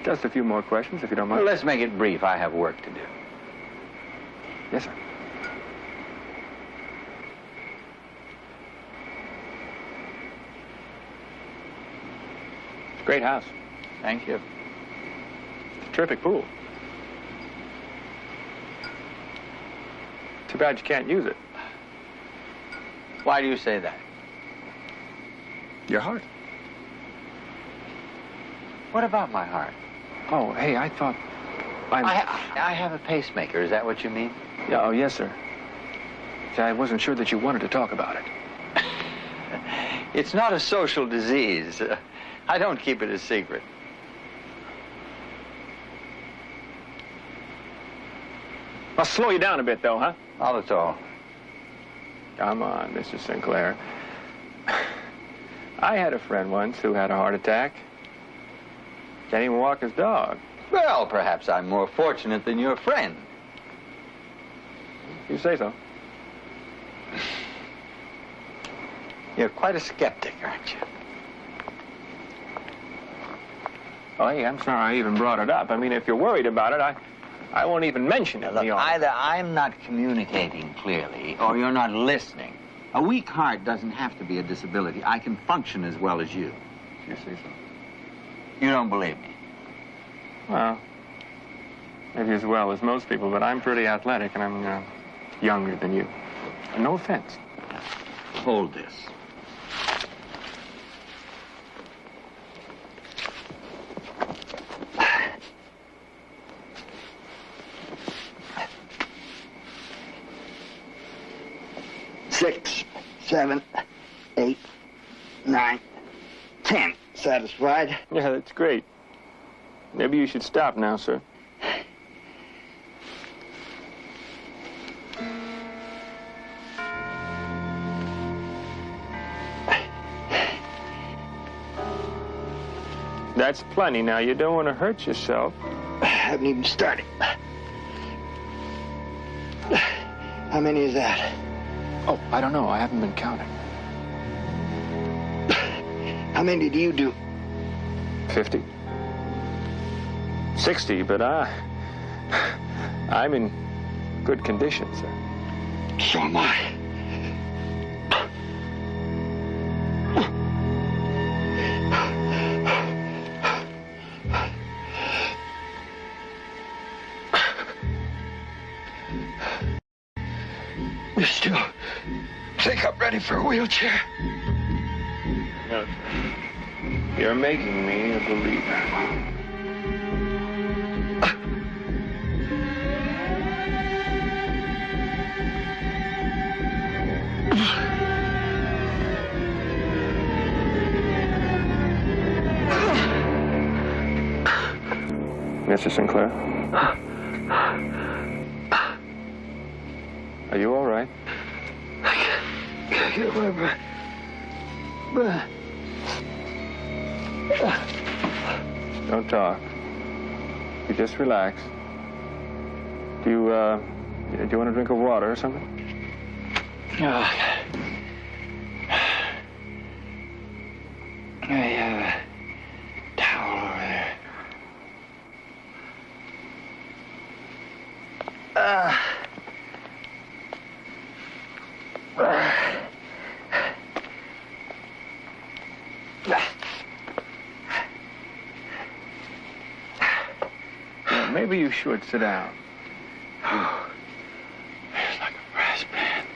Just a few more questions, if you don't mind. Well, let's make it brief. I have work to do. Yes, sir. It's a great house. Thank you. It's a terrific pool. Too bad you can't use it. Why do you say that? Your heart. What about my heart? Oh, hey, I thought... I have a pacemaker. Is that what you mean? Yeah, oh, yes, sir. See, I wasn't sure that you wanted to talk about it. It's not a social disease. I don't keep it a secret. I'll slow you down a bit, though, huh? Not at all. Come on, Mr. Sinclair. I had a friend once who had a heart attack. Can't even walk his dog. Well, perhaps I'm more fortunate than your friend. You say so. You're quite a skeptic, aren't you? Oh, hey, I'm sorry I even brought it up. I mean, if you're worried about it, I won't even mention it. Look, either I'm not communicating clearly or you're not listening. A weak heart doesn't have to be a disability. I can function as well as you. You say so. You don't believe me? Well, maybe as well as most people, but I'm pretty athletic and I'm younger than you. No offense. Hold this. Six, 7, 8, 9, 10. Satisfied? Yeah, that's great. Maybe you should stop now, sir. That's plenty. Now, you don't want to hurt yourself. I haven't even started. How many is that? Oh, I don't know. I haven't been counting. How many do you do? 50. 60, but I'm in good condition, sir. So am I. You still think I'm ready for a wheelchair? No. You're making me a believer. Mr. Sinclair? Are you all right? I can't get my breath. Don't talk. You just relax. Do you want a drink of water or something? I have a towel over there. Maybe you should sit down. It's like a brass band.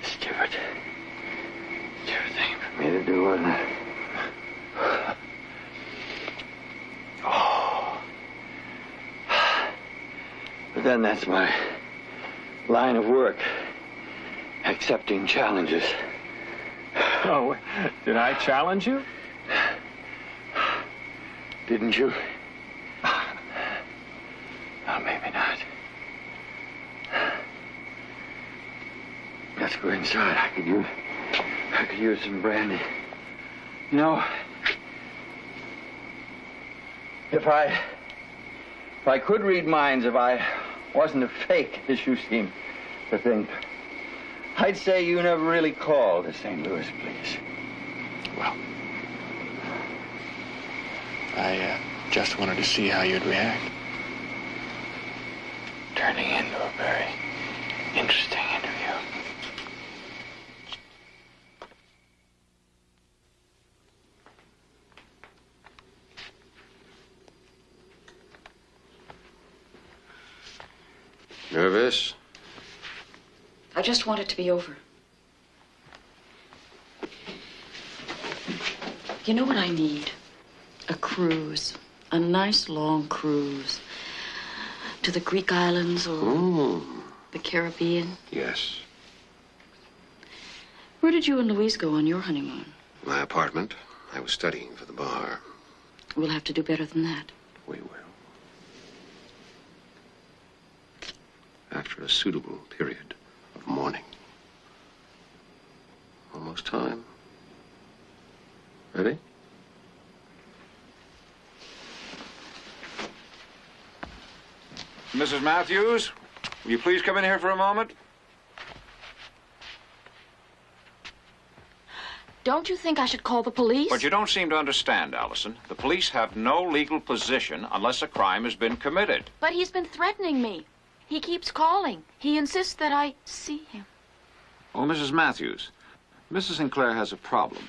Stupid thing for me to do, wasn't it? But then that's my line of work, accepting challenges. Oh, did I challenge you? Didn't you? Well, maybe not. Let's go inside. I could use some brandy. You know, if I could read minds, if I wasn't a fake, as you seem to think, I'd say you never really called to St. Louis, please. Well, I just wanted to see how you'd react. Turning into a very interesting interview. Nervous? I just want it to be over. You know what I need? A cruise. A nice long cruise. To the Greek islands or the Caribbean. Yes. Where did you and Louise go on your honeymoon? My apartment. I was studying for the bar. We'll have to do better than that. We will. After a suitable period of mourning. Almost time. Ready? Mrs. Matthews, will you please come in here for a moment? Don't you think I should call the police? But you don't seem to understand, Allison. The police have no legal position unless a crime has been committed. But he's been threatening me. He keeps calling. He insists that I see him. Oh, Mrs. Matthews, Mrs. Sinclair has a problem,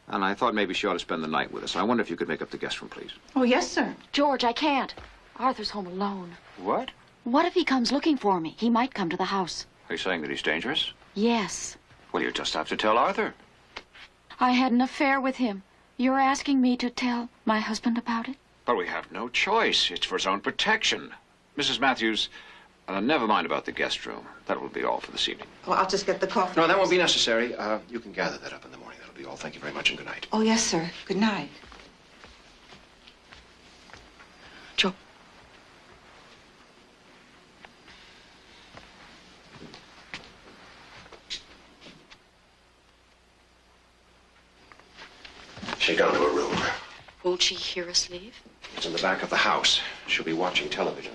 and I thought maybe she ought to spend the night with us. I wonder if you could make up the guest room, please. Oh, yes, sir. George, I can't. Arthur's home alone. What? What if he comes looking for me? He might come to the house. Are you saying that he's dangerous? Yes. Well, you just have to tell Arthur. I had an affair with him. You're asking me to tell my husband about it? But we have no choice. It's for his own protection. Mrs. Matthews, never mind about the guest room. That will be all for this evening. Oh, I'll just get the coffee. No, that won't be necessary. You can gather that up in the morning. That'll be all. Thank you very much and good night. Oh, yes, sir. Good night. Joe. She gone to her room. Won't she hear us leave? It's in the back of the house. She'll be watching television.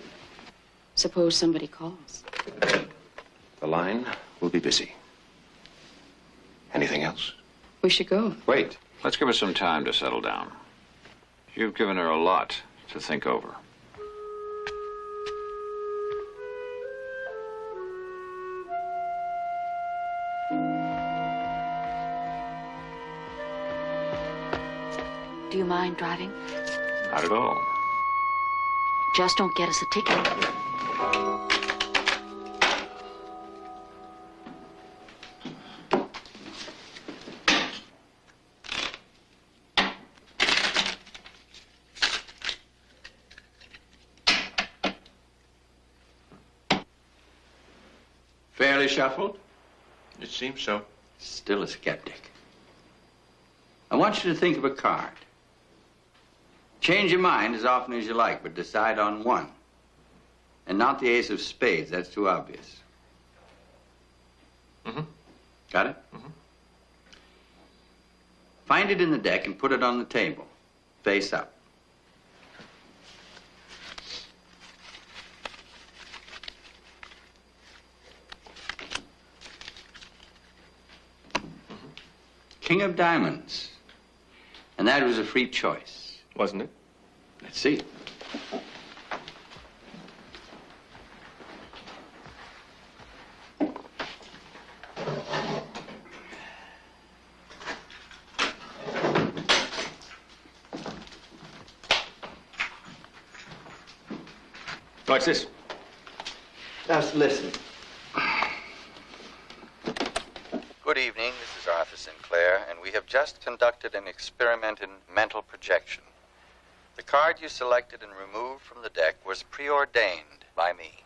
Suppose somebody calls. The line will be busy. Anything else? We should go. Wait. Let's give her some time to settle down. You've given her a lot to think over. Do you mind driving? Not at all. Just don't get us a ticket. Fairly shuffled? It seems so. Still a skeptic. I want you to think of a card. Change your mind as often as you like, but decide on one. And not the ace of spades. That's too obvious. Mm-hmm. Got it? Mm-hmm. Find it in the deck and put it on the table, face up. King of Diamonds. And that was a free choice. Wasn't it? Let's see. What's this? Just listen. Good evening, this is Arthur Sinclair, and we have just conducted an experiment in mental projection. The card you selected and removed from the deck was preordained by me.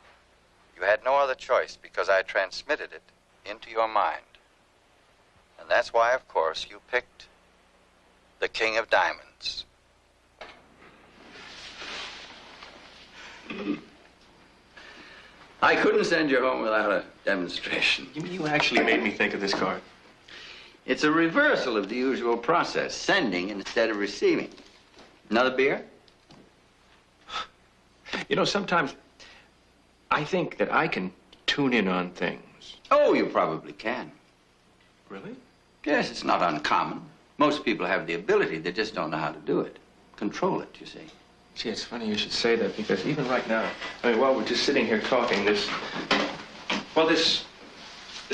You had no other choice because I transmitted it into your mind. And that's why, of course, you picked the King of Diamonds. I couldn't send you home without a demonstration. You actually made me think of this card. It's a reversal of the usual process, sending instead of receiving. Another beer? You know, sometimes I think that I can tune in on things. Oh, you probably can. Really? Yes, it's not uncommon. Most people have the ability, they just don't know how to do it. Control it, you see. Gee, it's funny you should say that, because even right now, I mean, while we're just sitting here talking, this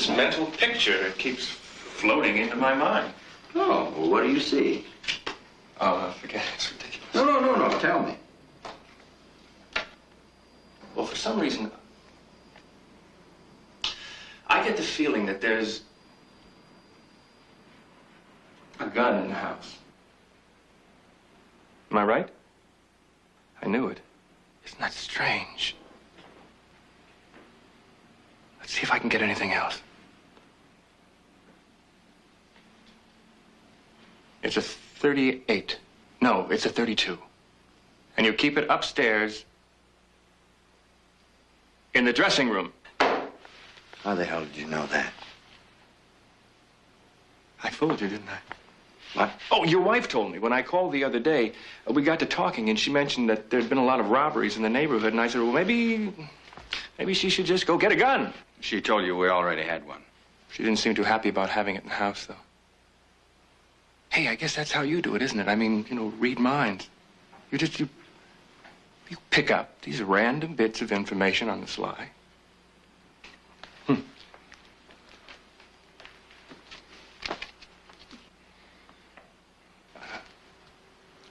mental picture keeps floating into my mind. Oh, well, what do you see? Oh, forget it. It's ridiculous. No, tell me. Well, for some reason, I get the feeling that there's a gun in the house. Am I right? I knew it. Isn't that strange? Let's see if I can get anything else. It's a 38. No, it's a 32. And you keep it upstairs in the dressing room. How the hell did you know that? I fooled you, didn't I? What? Oh, your wife told me. When I called the other day, we got to talking, and she mentioned that there'd been a lot of robberies in the neighborhood, and I said, well, maybe she should just go get a gun. She told you we already had one. She didn't seem too happy about having it in the house, though. Hey, I guess that's how you do it, isn't it? I mean, you know, read minds. You pick up these random bits of information on the sly.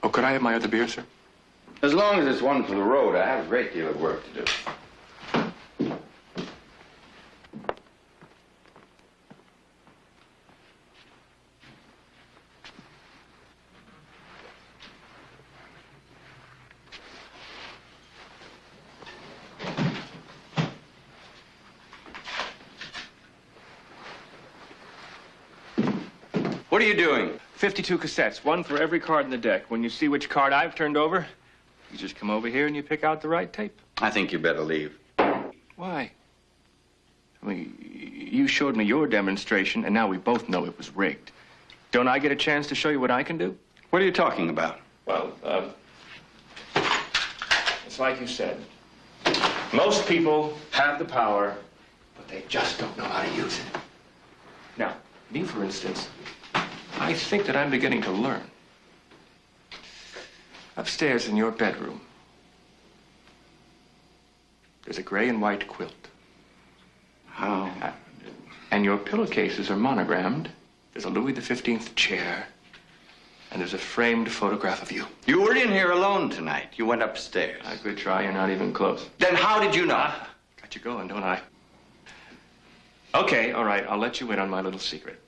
Oh, could I have my other beer, sir? As long as it's one for the road, I have a great deal of work to do. What are you doing? 52 cassettes, one for every card in the deck. When you see which card I've turned over, you just come over here and you pick out the right tape. I think you better leave. Why? I mean, you showed me your demonstration, and now we both know it was rigged. Don't I get a chance to show you what I can do? What are you talking about? Well, it's like you said. Most people have the power, but they just don't know how to use it. Now, me, for instance, I think that I'm beginning to learn. Upstairs in your bedroom, there's a gray and white quilt. How? And your pillowcases are monogrammed. There's a Louis XV chair. And there's a framed photograph of you. You were in here alone tonight. You went upstairs. I could try. You're not even close. Then how did you know? Got you going, don't I? Okay, all right. I'll let you in on my little secret.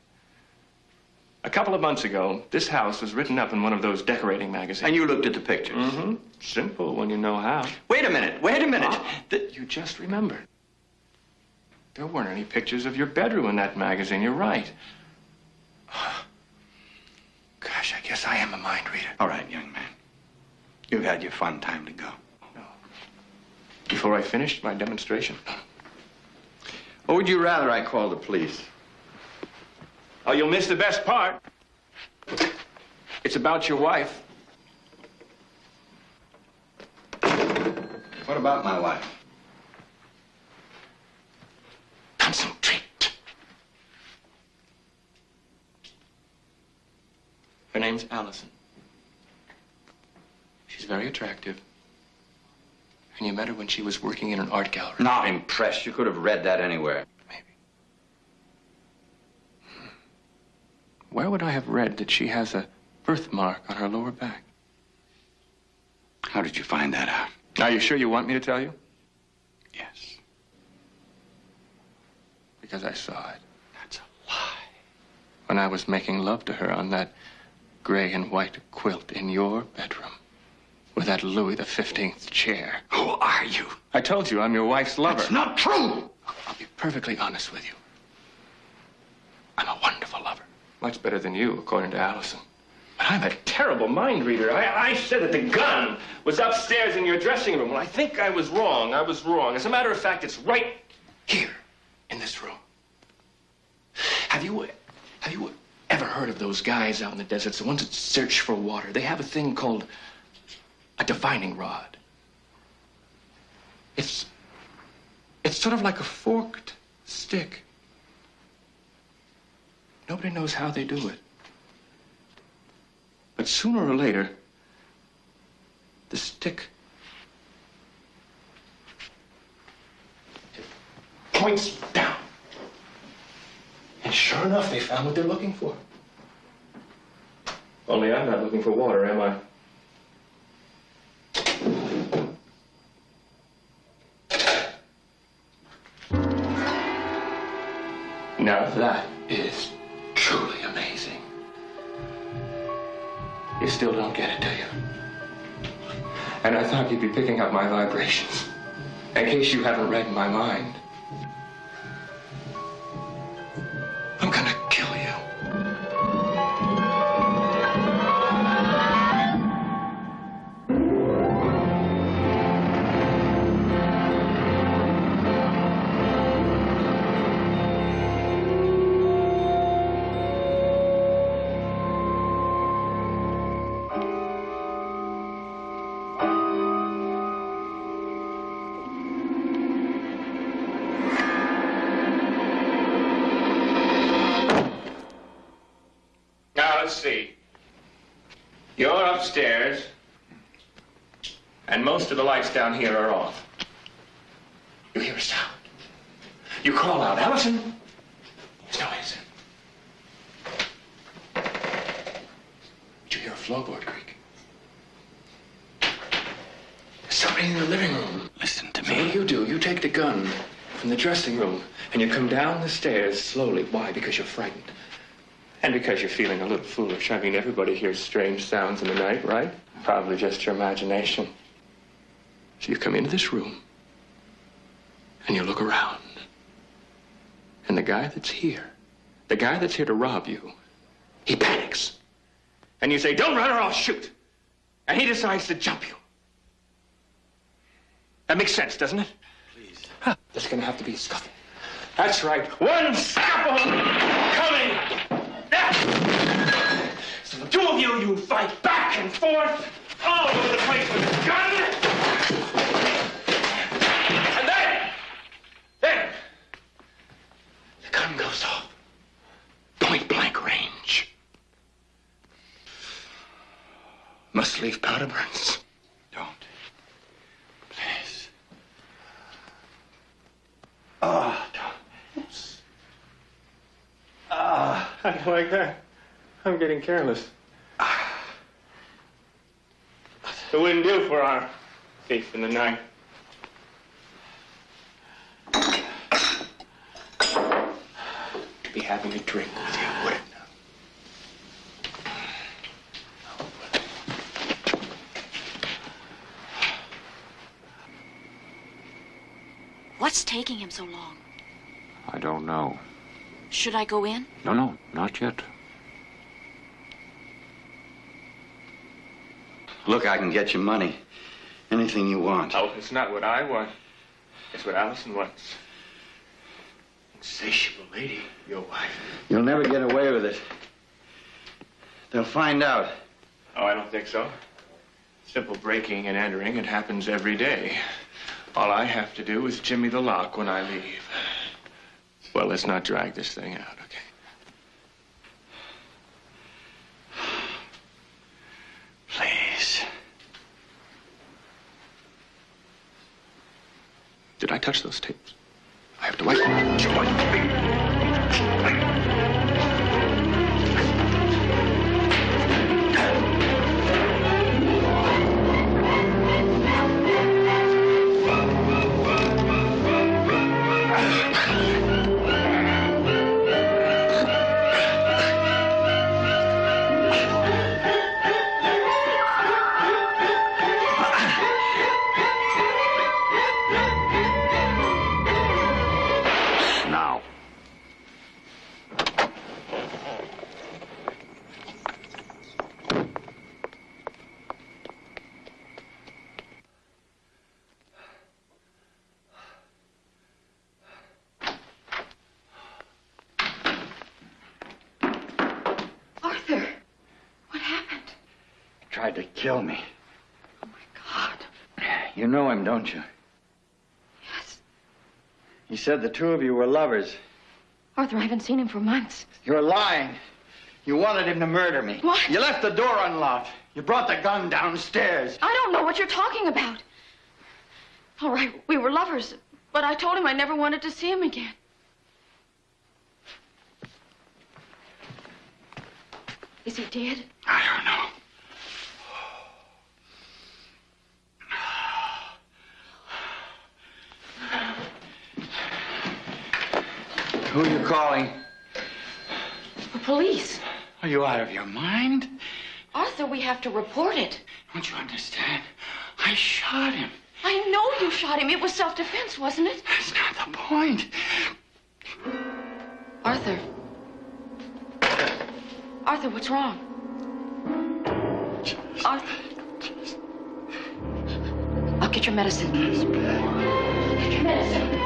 A couple of months ago, this house was written up in one of those decorating magazines. And you looked at the pictures? Mm-hmm. Simple when you know how. Wait a minute. You just remembered. There weren't any pictures of your bedroom in that magazine. You're right. Gosh, I guess I am a mind reader. All right, young man. You've had your fun time to go. No. Before I finished my demonstration. Or would you rather I call the police? Oh, you'll miss the best part. It's about your wife. What about my wife? Concentrate. Her name's Allison. She's very attractive. And you met her when she was working in an art gallery. Not impressed. You could have read that anywhere. Maybe. Where would I have read that she has a birthmark on her lower back? How did you find that out? Are you sure you want me to tell you? Yes. Because I saw it. That's a lie. When I was making love to her on that gray and white quilt in your bedroom. With that Louis XV chair. Who are you? I told you I'm your wife's lover. That's not true. I'll be perfectly honest with you. I'm a wonderful lover. Much better than you, according to Allison. But I'm a terrible mind reader. I said that the gun was upstairs in your dressing room. Well, I think I was wrong. I was wrong. As a matter of fact, it's right here in this room. Have you ever heard of those guys out in the deserts, the ones that search for water? They have a thing called a divining rod. It's sort of like a forked stick. Nobody knows how they do it. But sooner or later, the stick it points down. And sure enough, they found what they're looking for. Only I'm not looking for water, am I? Now that is truly amazing. You still don't get it, do you? And I thought you'd be picking up my vibrations. In case you haven't read my mind. I'm gonna kill you. Let's see. You're upstairs, and most of the lights down here are off. You hear a sound. You call out, Allison. There's no answer. But you hear a floorboard creak. There's somebody in the living room. Listen to So what do? You take the gun from the dressing room, and you come down the stairs slowly. Why? Because you're frightened. And because you're feeling a little foolish. I mean, everybody hears strange sounds in the night, right? Probably just your imagination. So you come into this room, and you look around. And the guy that's here to rob you, he panics. And you say, don't run or I'll shoot. And he decides to jump you. That makes sense, doesn't it? Please. Huh. There's gonna have to be a scuffle. That's right, one scuffle coming! So the two of you fight back and forth all over the place with a gun. And then, the gun goes off. Point blank range. Must leave powder burns. Don't. Please. Oh, don't. How do you like that? I'm getting careless. wouldn't do for our thief in the night. To be having a drink with you, would it? What's taking him so long? I don't know. Should I go in? No, not yet. Look, I can get you money. Anything you want. Oh, it's not what I want. It's what Allison wants. Insatiable lady, your wife. You'll never get away with it. They'll find out. Oh, I don't think so. Simple breaking and entering, it happens every day. All I have to do is jimmy the lock when I leave. Well, let's not drag this thing out, okay? Please. Did I touch those tapes? I have to wipe them. Tried to kill me. Oh, my God. You know him, don't you? Yes. He said the two of you were lovers. Arthur, I haven't seen him for months. You're lying. You wanted him to murder me. What? You left the door unlocked. You brought the gun downstairs. I don't know what you're talking about. All right, we were lovers, but I told him I never wanted to see him again. Is he dead? I don't know. Who are you calling? The police. Are you out of your mind? Arthur, we have to report it. Don't you understand? I shot him. I know you shot him. It was self-defense, wasn't it? That's not the point. Arthur. Arthur, what's wrong? Arthur. I'll get your medicine. Get your medicine.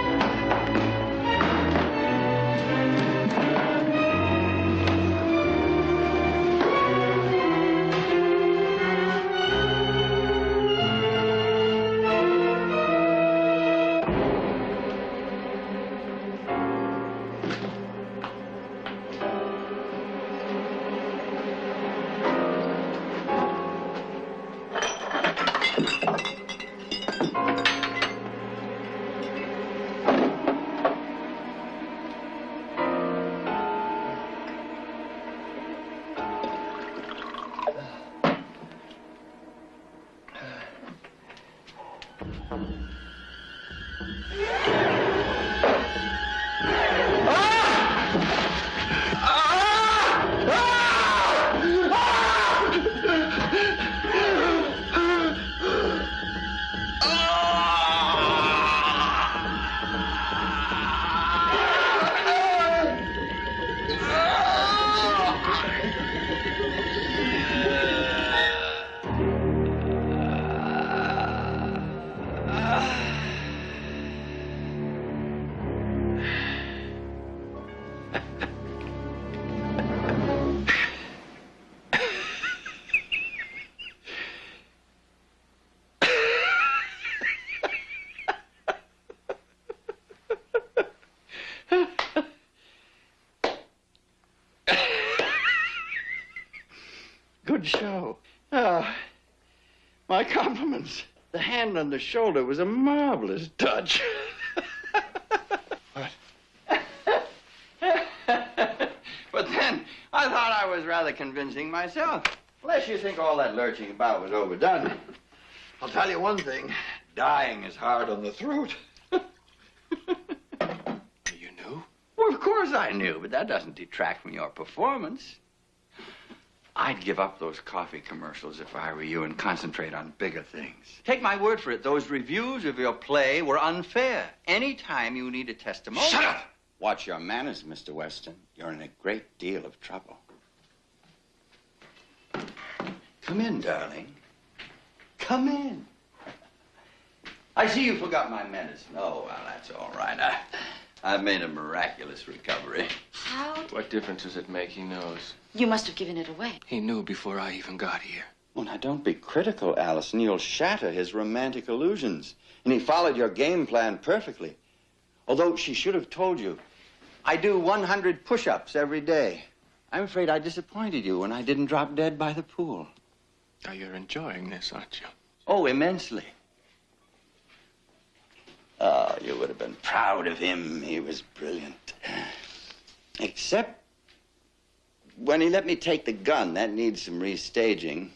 Good show. My compliments. The hand on the shoulder was a marvelous touch. What? But then, I thought I was rather convincing myself. Unless you think all that lurching about was overdone. I'll tell you one thing. Dying is hard on the throat. You knew? Well, of course I knew, but that doesn't detract from your performance. I'd give up those coffee commercials if I were you and concentrate on bigger things. Take my word for it, those reviews of your play were unfair. Anytime you need a testimonial... Shut up! Watch your manners, Mr. Weston. You're in a great deal of trouble. Come in, darling. Come in. I see you forgot my medicine. Oh, well, that's all right. I've made a miraculous recovery. How? What difference does it make? He knows. You must have given it away. He knew before I even got here. Well, now, don't be critical, Allison. You'll shatter his romantic illusions. And he followed your game plan perfectly. Although she should have told you, I do 100 push-ups every day. I'm afraid I disappointed you when I didn't drop dead by the pool. Now, you're enjoying this, aren't you? Oh, immensely. Oh, you would have been proud of him. He was brilliant. Except when he let me take the gun. That needs some restaging.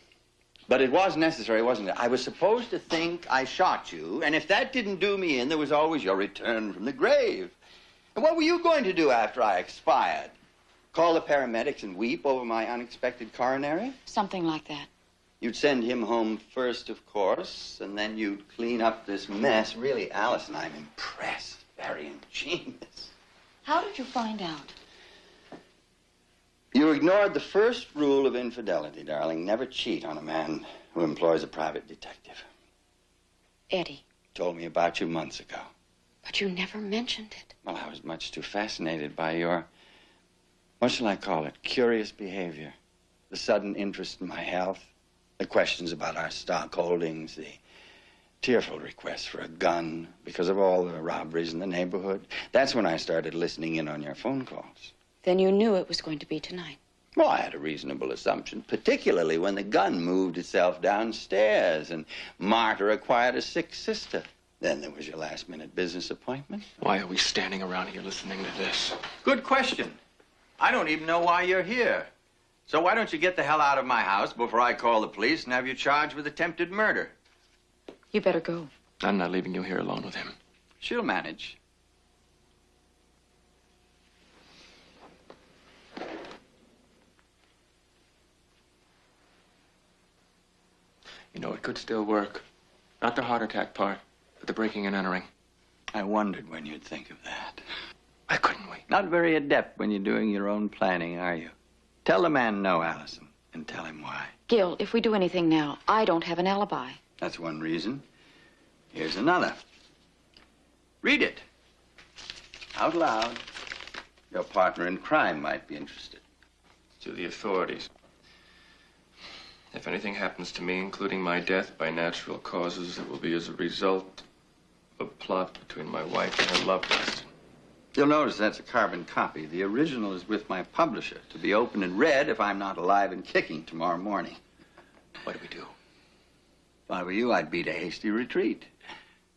But it was necessary, wasn't it? I was supposed to think I shot you, and if that didn't do me in, there was always your return from the grave. And what were you going to do after I expired? Call the paramedics and weep over my unexpected coronary? Something like that. You'd send him home first, of course, and then you'd clean up this mess. Really, Allison, I'm impressed. Very ingenious. How did you find out? You ignored the first rule of infidelity, darling. Never cheat on a man who employs a private detective. Eddie. Told me about you months ago. But you never mentioned it. Well, I was much too fascinated by your, what shall I call it, curious behavior. The sudden interest in my health. The questions about our stock holdings, the tearful requests for a gun because of all the robberies in the neighborhood. That's when I started listening in on your phone calls. Then you knew it was going to be tonight. Well, I had a reasonable assumption, particularly when the gun moved itself downstairs and Martha acquired a sick sister. Then there was your last-minute business appointment. Why are we standing around here listening to this? Good question. I don't even know why you're here. So why don't you get the hell out of my house before I call the police and have you charged with attempted murder? You better go. I'm not leaving you here alone with him. She'll manage. You know, it could still work. Not the heart attack part, but the breaking and entering. I wondered when you'd think of that. Why couldn't we? Not very adept when you're doing your own planning, are you? Tell the man no, Allison, and tell him why. Gil, if we do anything now, I don't have an alibi. That's one reason. Here's another. Read it. Out loud. Your partner in crime might be interested. To the authorities. If anything happens to me, including my death by natural causes, it will be as a result of a plot between my wife and her loved one. You'll notice that's a carbon copy. The original is with my publisher, to be opened and read if I'm not alive and kicking tomorrow morning. What do we do? If I were you, I'd beat a hasty retreat.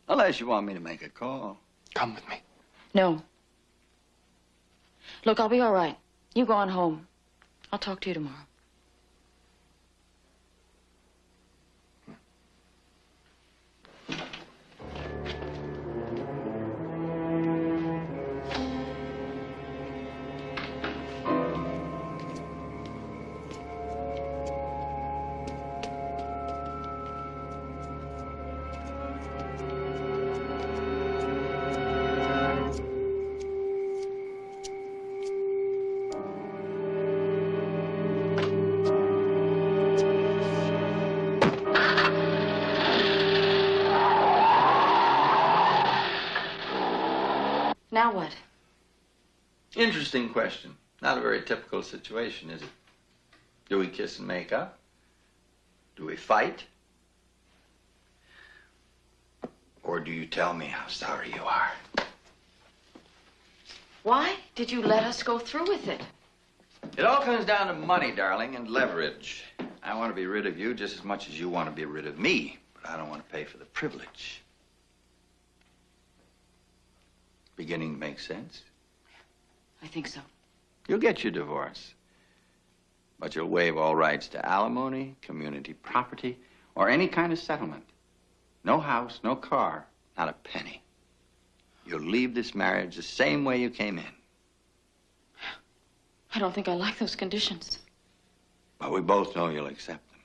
Unless you want me to make a call. Come with me. No. Look, I'll be all right. You go on home. I'll talk to you tomorrow. Now what? Interesting question. Not a very typical situation, is it? Do we kiss and make up? Do we fight? Or do you tell me how sorry you are? Why did you let us go through with it? It all comes down to money, darling, and leverage. I want to be rid of you just as much as you want to be rid of me, but I don't want to pay for the privilege. Beginning to make sense? I think so. You'll get your divorce. But you'll waive all rights to alimony, community property, or any kind of settlement. No house, no car, not a penny. You'll leave this marriage the same way you came in. I don't think I like those conditions. But we both know you'll accept them.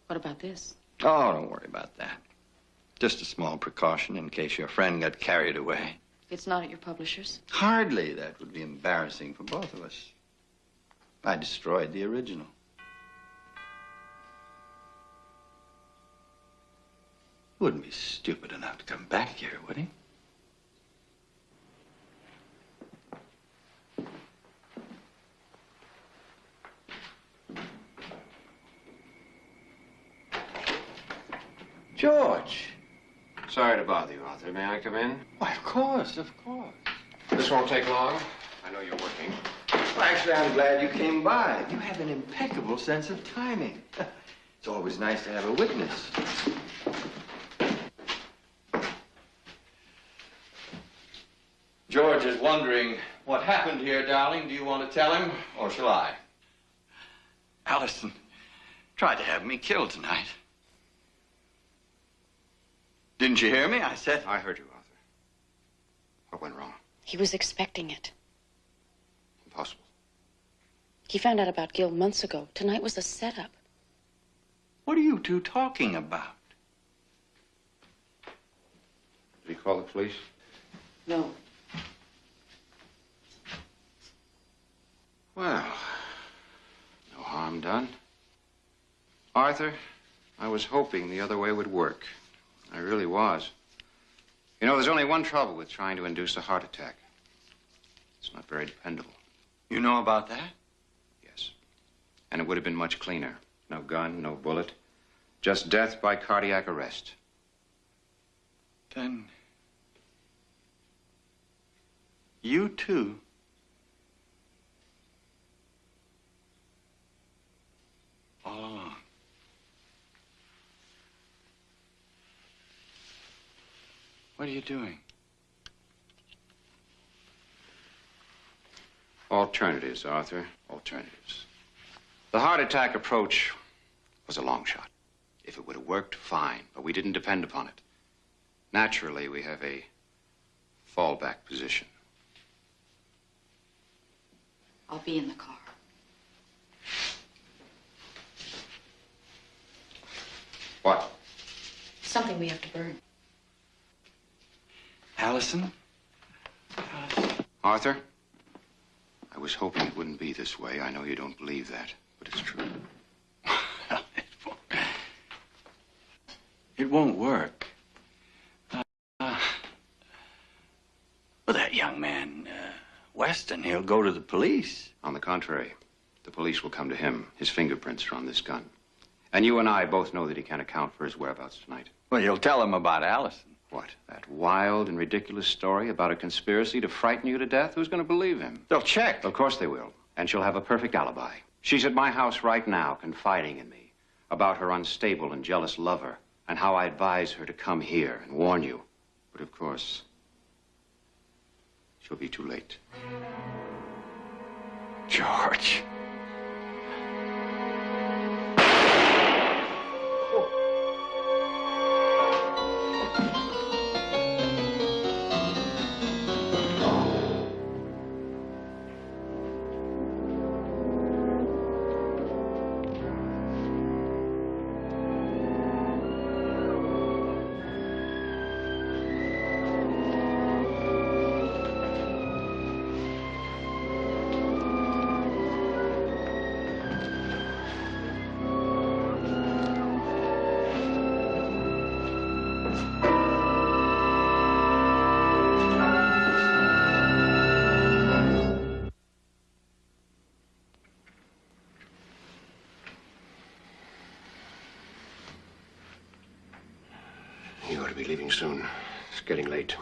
What about this? Oh, don't worry about that. Just a small precaution in case your friend got carried away. It's not at your publisher's. Hardly. That would be embarrassing for both of us. I destroyed the original. He wouldn't be stupid enough to come back here, would he? George. Sorry to bother you, Arthur. May I come in? Why, of course, of course. This won't take long. I know you're working. Well, actually, I'm glad you came by. You have an impeccable sense of timing. It's always nice to have a witness. George is wondering what happened here, darling. Do you want to tell him, or shall I? Allison tried to have me killed tonight. Didn't you hear me? I said... I heard you, Arthur. What went wrong? He was expecting it. Impossible. He found out about Gil months ago. Tonight was a setup. What are you two talking about? Did he call the police? No. Well, no harm done. Arthur, I was hoping the other way would work. I really was. You know, there's only one trouble with trying to induce a heart attack. It's not very dependable. You know about that? Yes. And it would have been much cleaner. No gun, no bullet. Just death by cardiac arrest. Then... you too... all along. What are you doing? Alternatives, Arthur. Alternatives. The heart attack approach was a long shot. If it would have worked, fine, but we didn't depend upon it. Naturally, we have a fallback position. I'll be in the car. What? Something we have to burn. Allison? Arthur, I was hoping it wouldn't be this way. I know you don't believe that, but it's true. It won't work. Well, that young man, Weston, he'll go to the police. On the contrary, the police will come to him. His fingerprints are on this gun. And you and I both know that he can't account for his whereabouts tonight. Well, you'll tell him about Allison. What? That wild and ridiculous story about a conspiracy to frighten you to death? Who's going to believe him? They'll check. Of course they will. And she'll have a perfect alibi. She's at my house right now, confiding in me about her unstable and jealous lover and how I advise her to come here and warn you. But of course, she'll be too late. George. You ought to be leaving soon. It's getting late.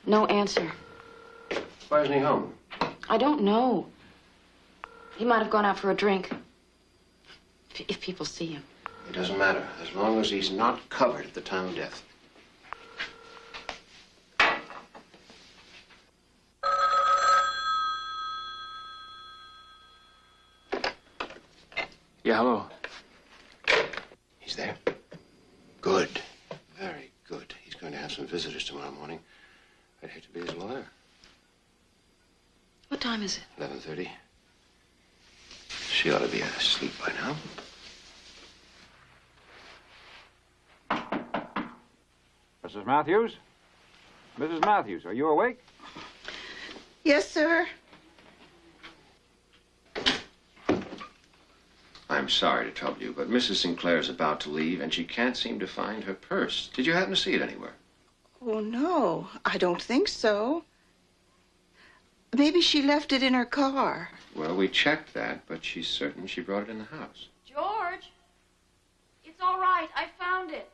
No answer. Why isn't he home? I don't know. He might have gone out for a drink. If people see him. It doesn't matter, as long as he's not covered at the time of death. Yeah, hello. He's there? Good. Very good. He's going to have some visitors tomorrow morning. I'd hate to be his lawyer. What time is it? 11:30. She ought to be asleep by now. Mrs. Matthews? Mrs. Matthews, are you awake? Yes, sir. I'm sorry to trouble you, but Mrs. Sinclair's about to leave, and she can't seem to find her purse. Did you happen to see it anywhere? Oh, no, I don't think so. Maybe she left it in her car. Well, we checked that, but she's certain she brought it in the house. George! It's all right. I found it.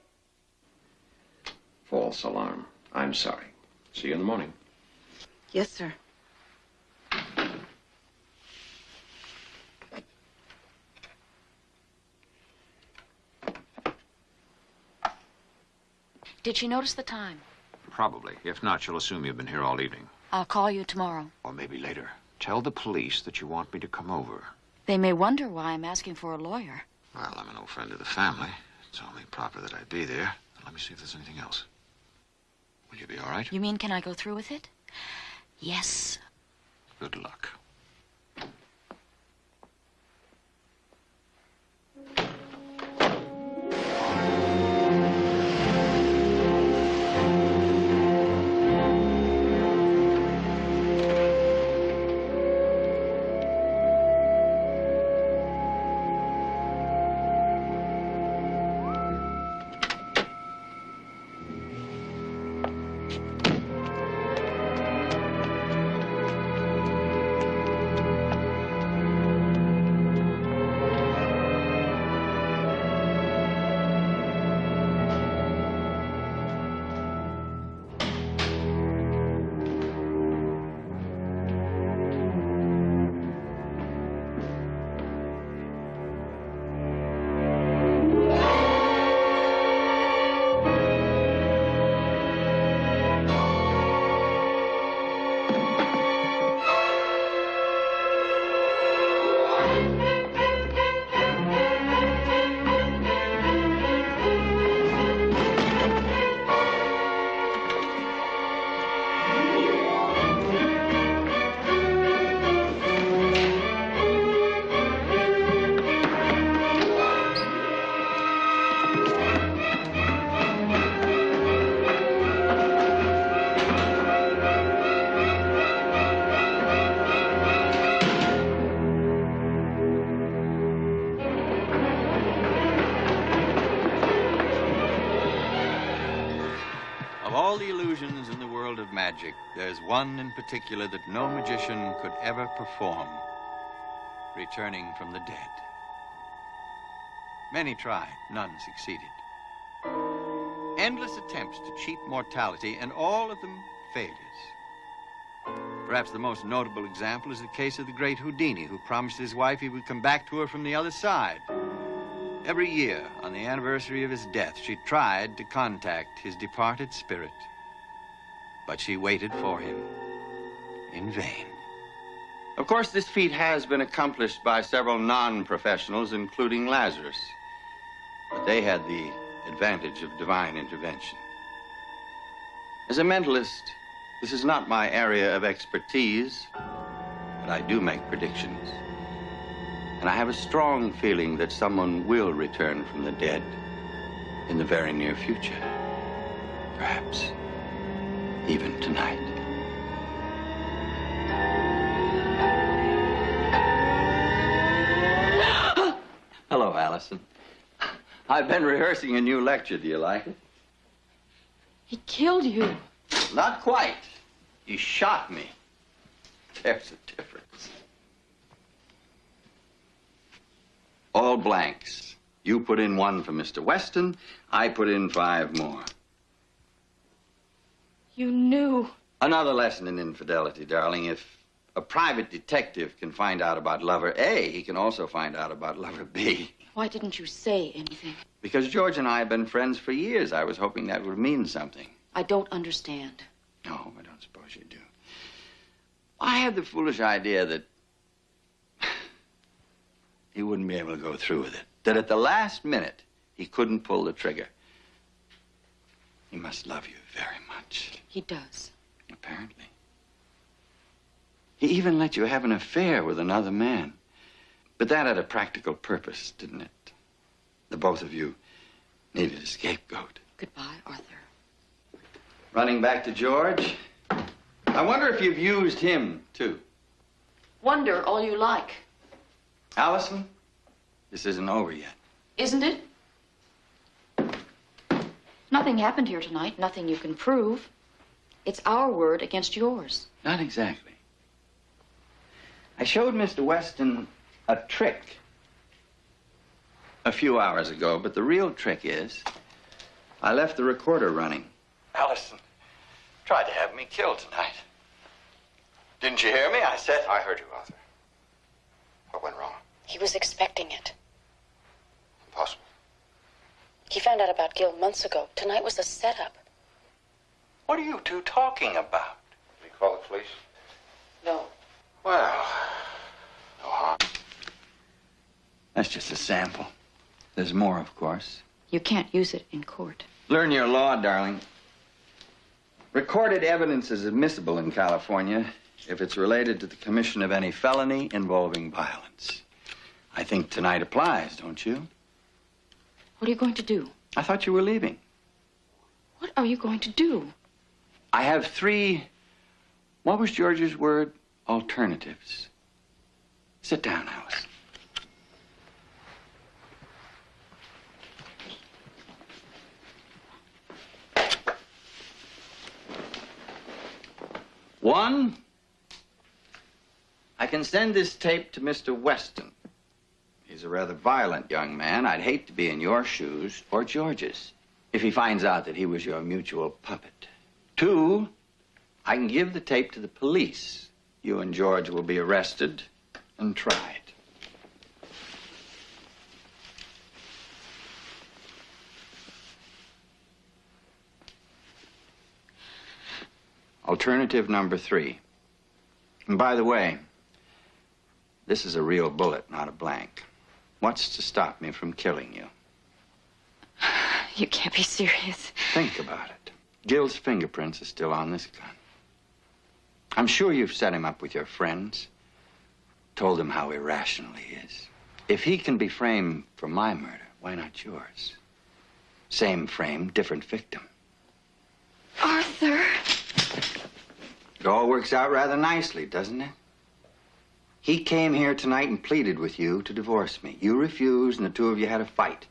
False alarm. I'm sorry. See you in the morning. Yes, sir. Did she notice the time? Probably. If not, she'll assume you've been here all evening. I'll call you tomorrow. Or maybe later. Tell the police that you want me to come over. They may wonder why I'm asking for a lawyer. Well, I'm an old friend of the family. It's only proper that I be there. Let me see if there's anything else. Will you be all right? You mean, can I go through with it? Yes. Good luck. all the illusions in the world of magic, there's one in particular that no magician could ever perform: returning from the dead. Many tried, none succeeded. Endless attempts to cheat mortality, and all of them failures. Perhaps the most notable example is the case of the great Houdini, who promised his wife he would come back to her from the other side. Every year, on the anniversary of his death, she tried to contact his departed spirit. But she waited for him in vain. Of course, this feat has been accomplished by several non-professionals, including Lazarus. But they had the advantage of divine intervention. As a mentalist, this is not my area of expertise, but I do make predictions. And I have a strong feeling that someone will return from the dead in the very near future. Perhaps even tonight. Hello, Allison. I've been rehearsing a new lecture. Do you like it? He killed you. Not quite. He shot me. There's a difference. All blanks. You put in 1 for Mr. Weston. I put in 5 more. You knew. Another lesson in infidelity, darling. If a private detective can find out about lover A, he can also find out about lover B. Why didn't you say anything? Because George and I have been friends for years. I was hoping that would mean something. I don't understand. No, I don't suppose you do. I had the foolish idea that he wouldn't be able to go through with it. That at the last minute, he couldn't pull the trigger. He must love you very much. He does. Apparently. He even let you have an affair with another man. But that had a practical purpose, didn't it? The both of you needed a scapegoat. Goodbye, Arthur. Running back to George. I wonder if you've used him, too. Wonder all you like. Allison, this isn't over yet. Isn't it? Nothing happened here tonight. Nothing you can prove. It's our word against yours. Not exactly. I showed Mr. Weston a trick a few hours ago, but the real trick is I left the recorder running. Allison tried to have me killed tonight. Didn't you hear me? I said... I heard you, Arthur. What went wrong? He was expecting it. Impossible. He found out about Gil months ago. Tonight was a setup. What are you two talking about? Did he call the police? No. Well, no harm. That's just a sample. There's more, of course. You can't use it in court. Learn your law, darling. Recorded evidence is admissible in California if it's related to the commission of any felony involving violence. I think tonight applies, don't you? What are you going to do? I thought you were leaving. What are you going to do? I have 3, what was George's word? Alternatives. Sit down, Alice. One, I can send this tape to Mr. Weston. He's a rather violent young man. I'd hate to be in your shoes or George's if he finds out that he was your mutual puppet. 2, I can give the tape to the police. You and George will be arrested and tried. Alternative number 3. And by the way, this is a real bullet, not a blank. What's to stop me from killing you? You can't be serious. Think about it. Gil's fingerprints are still on this gun. I'm sure you've set him up with your friends, told him how irrational he is. If he can be framed for my murder, why not yours? Same frame, different victim. Arthur. It all works out rather nicely, doesn't it? He came here tonight and pleaded with you to divorce me. You refused, and the two of you had a fight.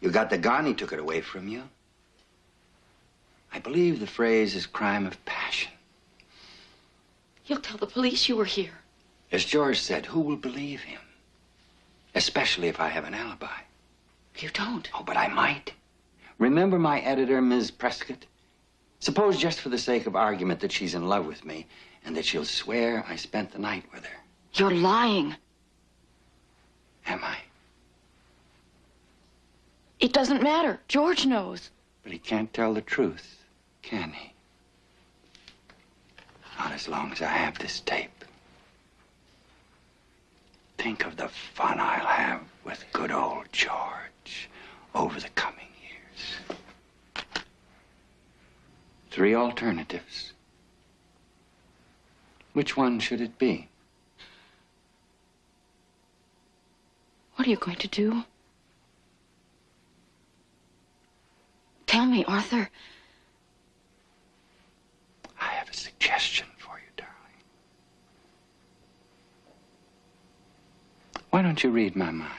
You got the gun, he took it away from you. I believe the phrase is crime of passion. He'll tell the police you were here. As George said, who will believe him? Especially if I have an alibi. You don't. Oh, but I might. Remember my editor, Ms. Prescott? Suppose just for the sake of argument that she's in love with me and that she'll swear I spent the night with her. You're lying. Am I? It doesn't matter. George knows. But he can't tell the truth, can he? Not as long as I have this tape. Think of the fun I'll have with good old George over the coming years. 3 alternatives. Which one should it be? What are you going to do? Tell me, Arthur. I have a suggestion for you, darling. Why don't you read my mind?